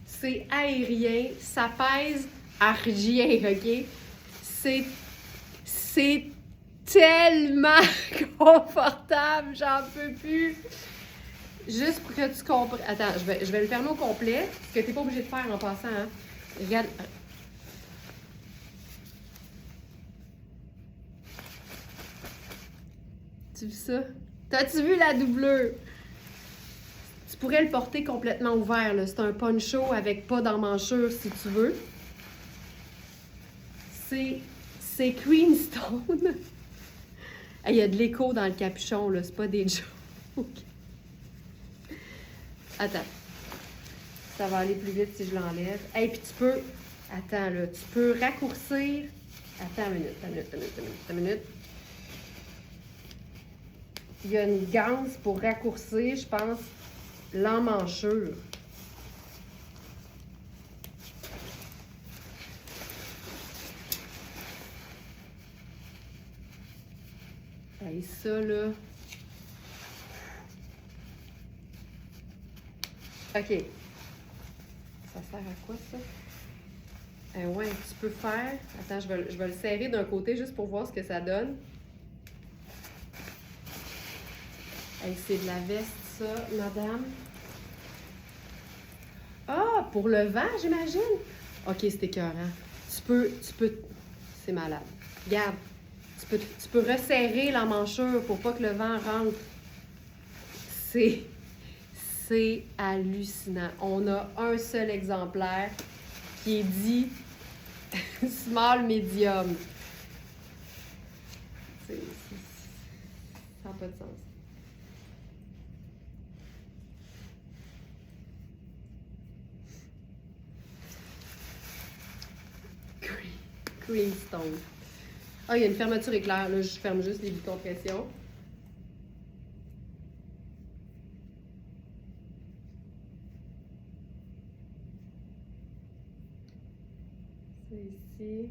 C'est aérien, ça pèse à rien, OK? C'est tellement confortable, j'en peux plus. Juste pour que tu comprennes. Attends, je vais le fermer au complet, ce que t'es pas obligé de faire en passant, hein. Regarde. Tu vu ça? T'as-tu vu la doublure? Tu pourrais le porter complètement ouvert, là. C'est un poncho avec pas d'emmanchure, si tu veux. C'est Queenstone. Il y a de l'écho dans le capuchon, là. C'est pas des jokes. Attends. Ça va aller plus vite si je l'enlève. Et puis tu peux... Attends, là. Tu peux raccourcir... Attends une minute. Il y a une ganse pour raccourcir, je pense, l'emmanchure. Et ça, là... OK. Ça sert à quoi, ça? Ouais, tu peux faire... Attends, je vais le serrer d'un côté juste pour voir ce que ça donne. Hey, c'est de la veste, ça, madame. Ah, pour le vent, j'imagine? OK, c'est écœurant. Tu peux... C'est malade. Regarde. Tu peux resserrer l'emmanchure pour pas que le vent rentre. C'est hallucinant. On a un seul exemplaire qui est dit small medium. Ça n'a pas de sens. Creamstone. Ah, il y a une fermeture éclair. Là, je ferme juste les boutons de pression. C'est ici.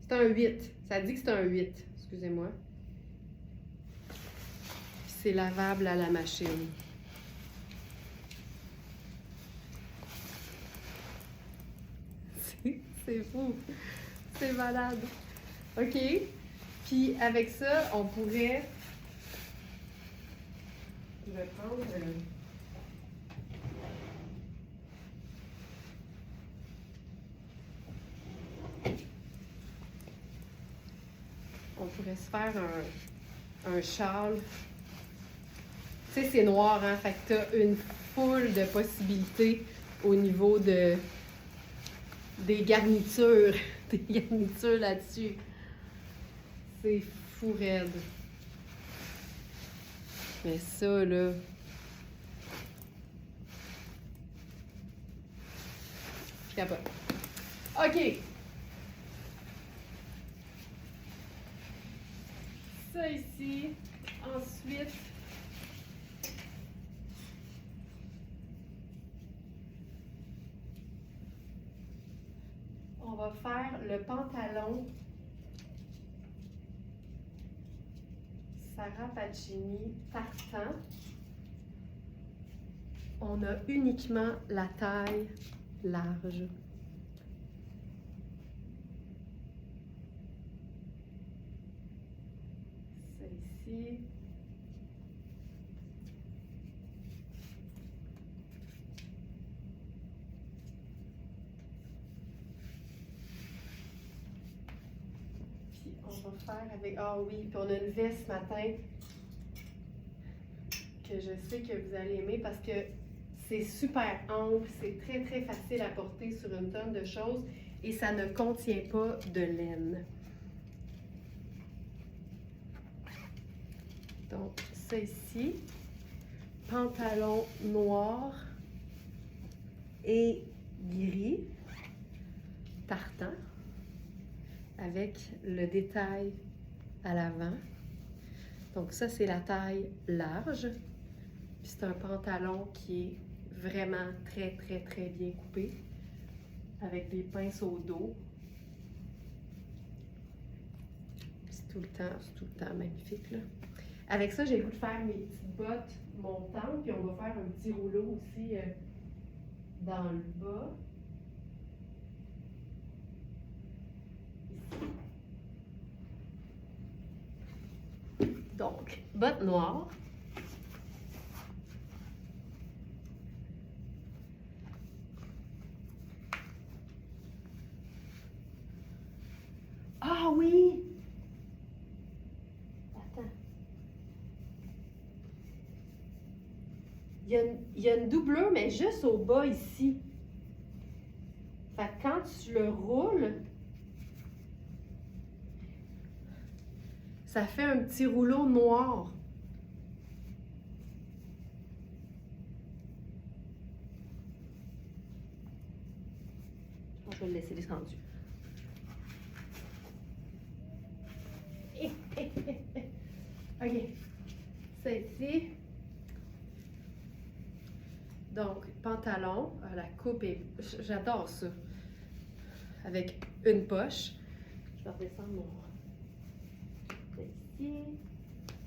C'est un 8. Ça dit que c'est un 8. Excusez-moi. C'est lavable à la machine. C'est fou. C'est malade. OK. Puis avec ça, on pourrait... Je vais prendre... On pourrait se faire un châle. Tu sais, c'est noir, hein? Fait que t'as une foule de possibilités au niveau des garnitures. Des garnitures là-dessus. C'est fou raide. Mais ça, là... Je capote. OK! Ça ici. Ensuite... On va faire le pantalon Sarah Pacini tartan. On a uniquement la taille large. C'est ici. On va faire avec... Ah oui, puis on a une veste ce matin que je sais que vous allez aimer parce que c'est super ample, c'est très très facile à porter sur une tonne de choses et ça ne contient pas de laine. Donc ça ici, pantalon noir et gris, tartan, avec le détail à l'avant. Donc ça, c'est la taille large. Puis c'est un pantalon qui est vraiment très, très, très bien coupé, avec des pinces au dos. C'est tout le temps magnifique, là. Avec ça, j'ai le goût de faire mes petites bottes montantes, puis on va faire un petit rouleau aussi dans le bas. Donc, bottes noires. Ah oui! Attends. Il y a une doublure, mais juste au bas ici. Fait que quand tu le roules, ça fait un petit rouleau noir. Je vais le laisser descendu. OK. Ça ici. Donc, pantalon, la coupe est... J'adore ça. Avec une poche. Je vais redescendre mon... Ça ici.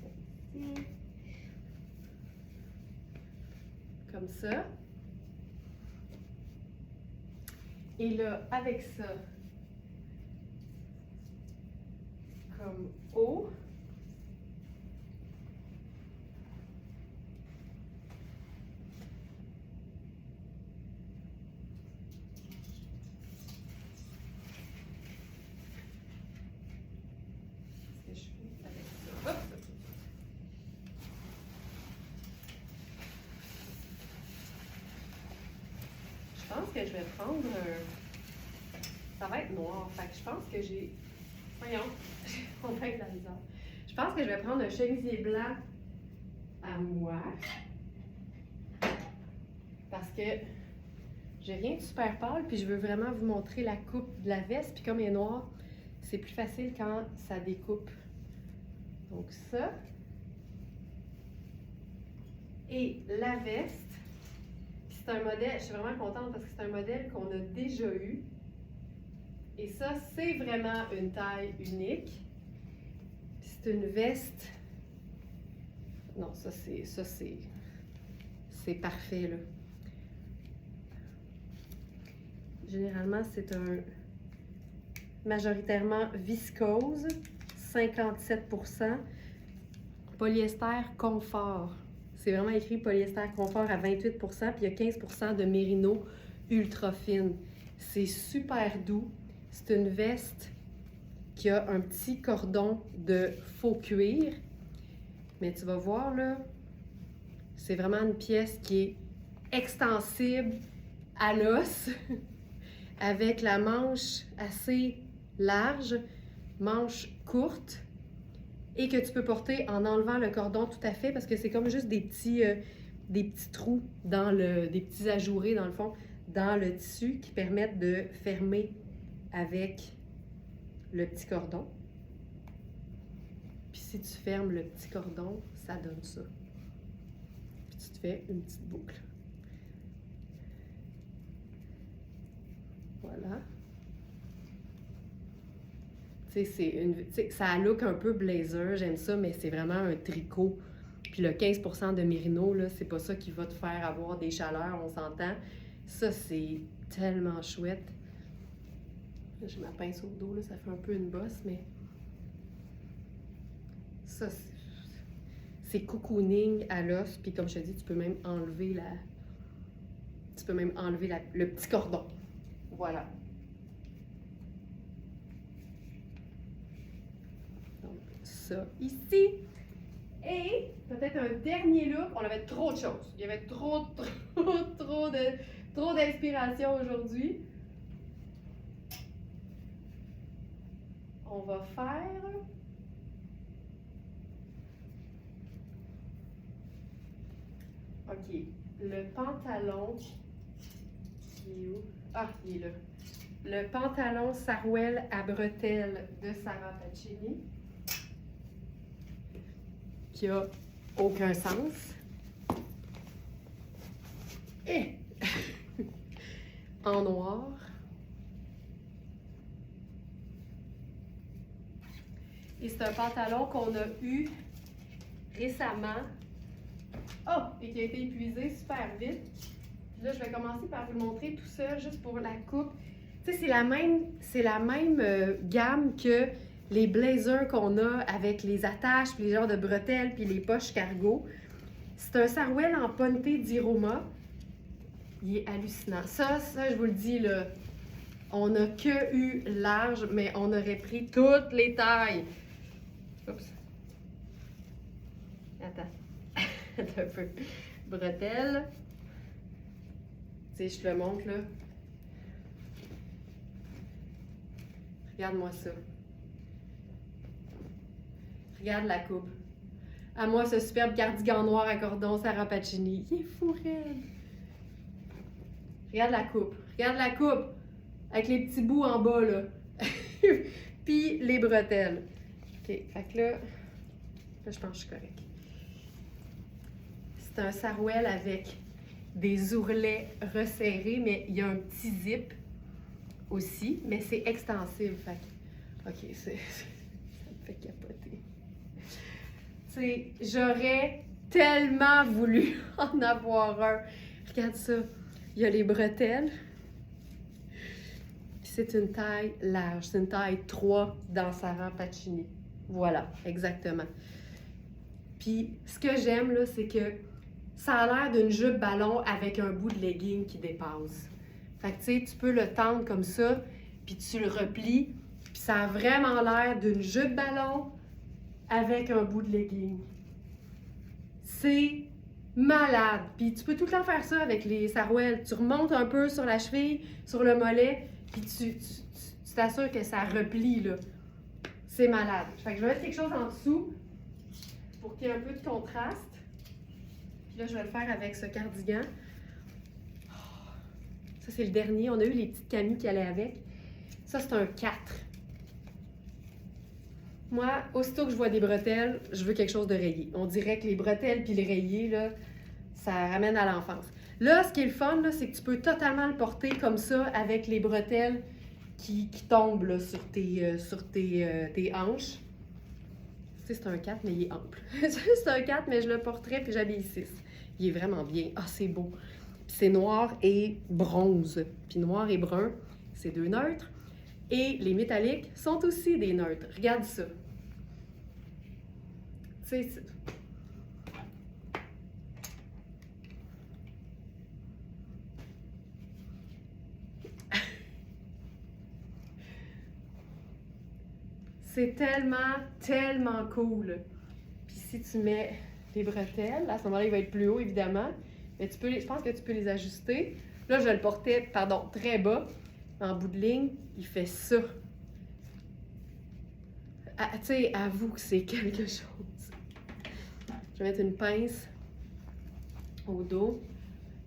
Ça ici. Comme ça. Et là, avec ça, comme haut. Je pense que je vais prendre un... Ça va être noir, fait que je pense que j'ai... Voyons, on va être là-dedans. Je pense que je vais prendre un chemisier blanc à moi. Parce que j'ai rien de super pâle, puis je veux vraiment vous montrer la coupe de la veste. Puis comme elle est noire, c'est plus facile quand ça découpe. Donc ça. Et la veste, c'est un modèle, je suis vraiment contente parce que c'est un modèle qu'on a déjà eu. Et ça, c'est vraiment une taille unique. C'est une veste. Non, ça c'est parfait là. Généralement, c'est un majoritairement viscose, 57%, polyester confort. C'est vraiment écrit polyester confort à 28%, puis il y a 15% de mérino ultra fine. C'est super doux. C'est une veste qui a un petit cordon de faux cuir. Mais tu vas voir là, c'est vraiment une pièce qui est extensible à l'os, avec la manche assez large, manche courte, et que tu peux porter en enlevant le cordon tout à fait, parce que c'est comme juste des petits trous, des petits ajourés dans le fond, dans le tissu qui permettent de fermer avec le petit cordon. Puis si tu fermes le petit cordon, ça donne ça. Puis tu te fais une petite boucle. Voilà. Tu sais, ça a look un peu blazer, j'aime ça, mais c'est vraiment un tricot. Puis le 15% de mérino, là, c'est pas ça qui va te faire avoir des chaleurs, on s'entend. Ça, c'est tellement chouette. J'ai ma pince au dos, là, ça fait un peu une bosse, mais ça, c'est cocooning à l'os. Puis comme je te dis, tu peux même enlever le petit cordon. Voilà. Donc, ça ici. Et peut-être un dernier look. On avait trop de choses. Il y avait trop d'inspiration aujourd'hui. On va faire... OK. Le pantalon... Il est où? Ah, il est là. Le pantalon sarouel à bretelles de Sarah Pacini. Qui a aucun sens. Et en noir. Et c'est un pantalon qu'on a eu récemment. Oh! Et qui a été épuisé super vite. Puis là, je vais commencer par vous montrer tout ça juste pour la coupe. Tu sais, c'est la même gamme que les blazers qu'on a avec les attaches, puis les genres de bretelles, puis les poches cargo. C'est un sarouel en ponté d'Iroma. Il est hallucinant. Ça, je vous le dis, là, on n'a que eu large, mais on aurait pris toutes les tailles. Oups. Attends. Attends un peu. Bretelles. Tu sais, je te le montre, là. Regarde-moi ça. Regarde la coupe. À moi, ce superbe cardigan noir à cordon Sarah Pacini. Il est fou, raide. Regarde la coupe. Regarde la coupe. Avec les petits bouts en bas, là. Puis les bretelles. OK. Fait que là, je pense que je suis correcte. C'est un sarouel avec des ourlets resserrés, mais il y a un petit zip aussi, mais c'est extensible. Fait que, OK, ça me fait capoter. Tu sais, j'aurais tellement voulu en avoir un. Regarde ça. Il y a les bretelles. Puis c'est une taille large. C'est une taille 3 dans Sarah Pacini. Voilà, exactement. Puis ce que j'aime, là, c'est que ça a l'air d'une jupe ballon avec un bout de legging qui dépasse. Fait que tu sais, tu peux le tendre comme ça, puis tu le replies, puis ça a vraiment l'air d'une jupe ballon avec un bout de legging. C'est malade. Puis tu peux tout le temps faire ça avec les sarouels. Tu remontes un peu sur la cheville, sur le mollet, puis tu t'assures que ça replie, là. C'est malade. Fait que je vais mettre quelque chose en dessous pour qu'il y ait un peu de contraste. Puis là, je vais le faire avec ce cardigan. Ça, c'est le dernier. On a eu les petites camis qui allaient avec. Ça, c'est un 4. Moi, aussitôt que je vois des bretelles, je veux quelque chose de rayé. On dirait que les bretelles puis les rayés, là, ça ramène à l'enfance. Là, ce qui est le fun, là, c'est que tu peux totalement le porter comme ça avec les bretelles qui tombent là, sur tes hanches. Tu sais, c'est un 4, mais il est ample. C'est un 4, mais je le porterais puis j'habille 6. Il est vraiment bien. Ah, c'est beau. Puis c'est noir et bronze. Puis noir et brun, c'est 2 neutres. Et les métalliques sont aussi des neutres. Regarde ça. Tu sais, c'est tellement cool. Puis si tu mets les bretelles, à ce moment-là, il va être plus haut, évidemment. Mais je pense que tu peux les ajuster. Là, je le portais, très bas. En bout de ligne, il fait ça. Tu sais, avoue que c'est quelque chose. Je vais mettre une pince au dos,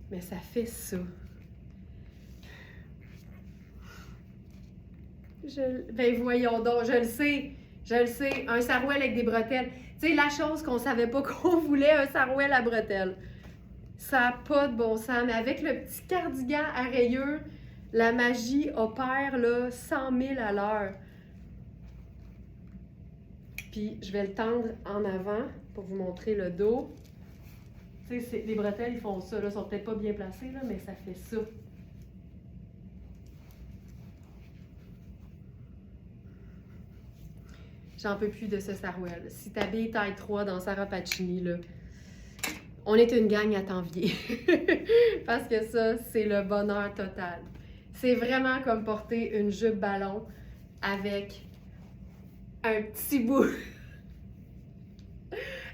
mais ça fait ça. Ben voyons donc, je le sais, un sarouel avec des bretelles. Tu sais, la chose qu'on savait pas qu'on voulait, un sarouel à bretelles. Ça n'a pas de bon sens, mais avec le petit cardigan à rayures, la magie opère là, 100 000 à l'heure. Puis je vais le tendre en avant pour vous montrer le dos. Tu sais, les bretelles, ils font ça, là, sont peut-être pas bien placées, là, mais ça fait ça. J'en peux plus de ce sarouel. Si t'habilles taille 3 dans Sarah Pacini, là, on est une gang à t'envier. Parce que ça, c'est le bonheur total. C'est vraiment comme porter une jupe ballon avec un petit bout...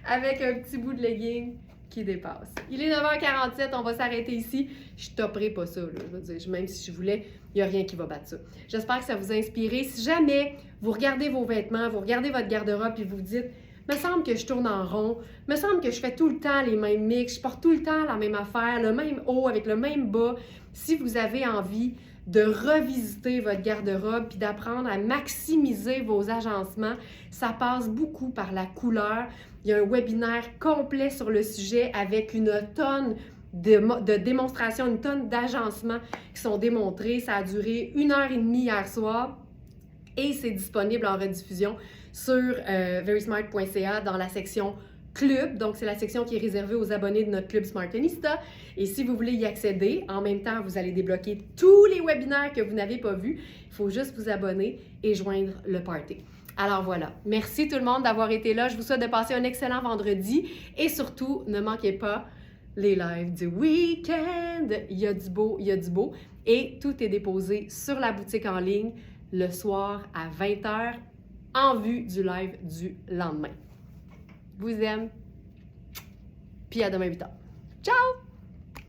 avec un petit bout de legging qui dépasse. Il est 9h47, on va s'arrêter ici. Je topperai pas ça, là. Je veux dire, même si je voulais, il n'y a rien qui va battre ça. J'espère que ça vous a inspiré. Si jamais vous regardez vos vêtements, vous regardez votre garde-robe et vous vous dites « me semble que je tourne en rond, me semble que je fais tout le temps les mêmes mix, je porte tout le temps la même affaire, le même haut avec le même bas », si vous avez envie de revisiter votre garde-robe puis d'apprendre à maximiser vos agencements, ça passe beaucoup par la couleur. Il y a un webinaire complet sur le sujet avec une tonne de démonstrations, une tonne d'agencements qui sont démontrés. Ça a duré 1h30 hier soir et c'est disponible en rediffusion sur verysmart.ca dans la section Club. Donc, c'est la section qui est réservée aux abonnés de notre Club Smartista. Et si vous voulez y accéder, en même temps, vous allez débloquer tous les webinaires que vous n'avez pas vus. Il faut juste vous abonner et joindre le party. Alors voilà, merci tout le monde d'avoir été là. Je vous souhaite de passer un excellent vendredi et surtout, ne manquez pas les lives du week-end. Il y a du beau, il y a du beau. Et tout est déposé sur la boutique en ligne le soir à 20h en vue du live du lendemain. Vous aime. Puis à demain 8h. Ciao!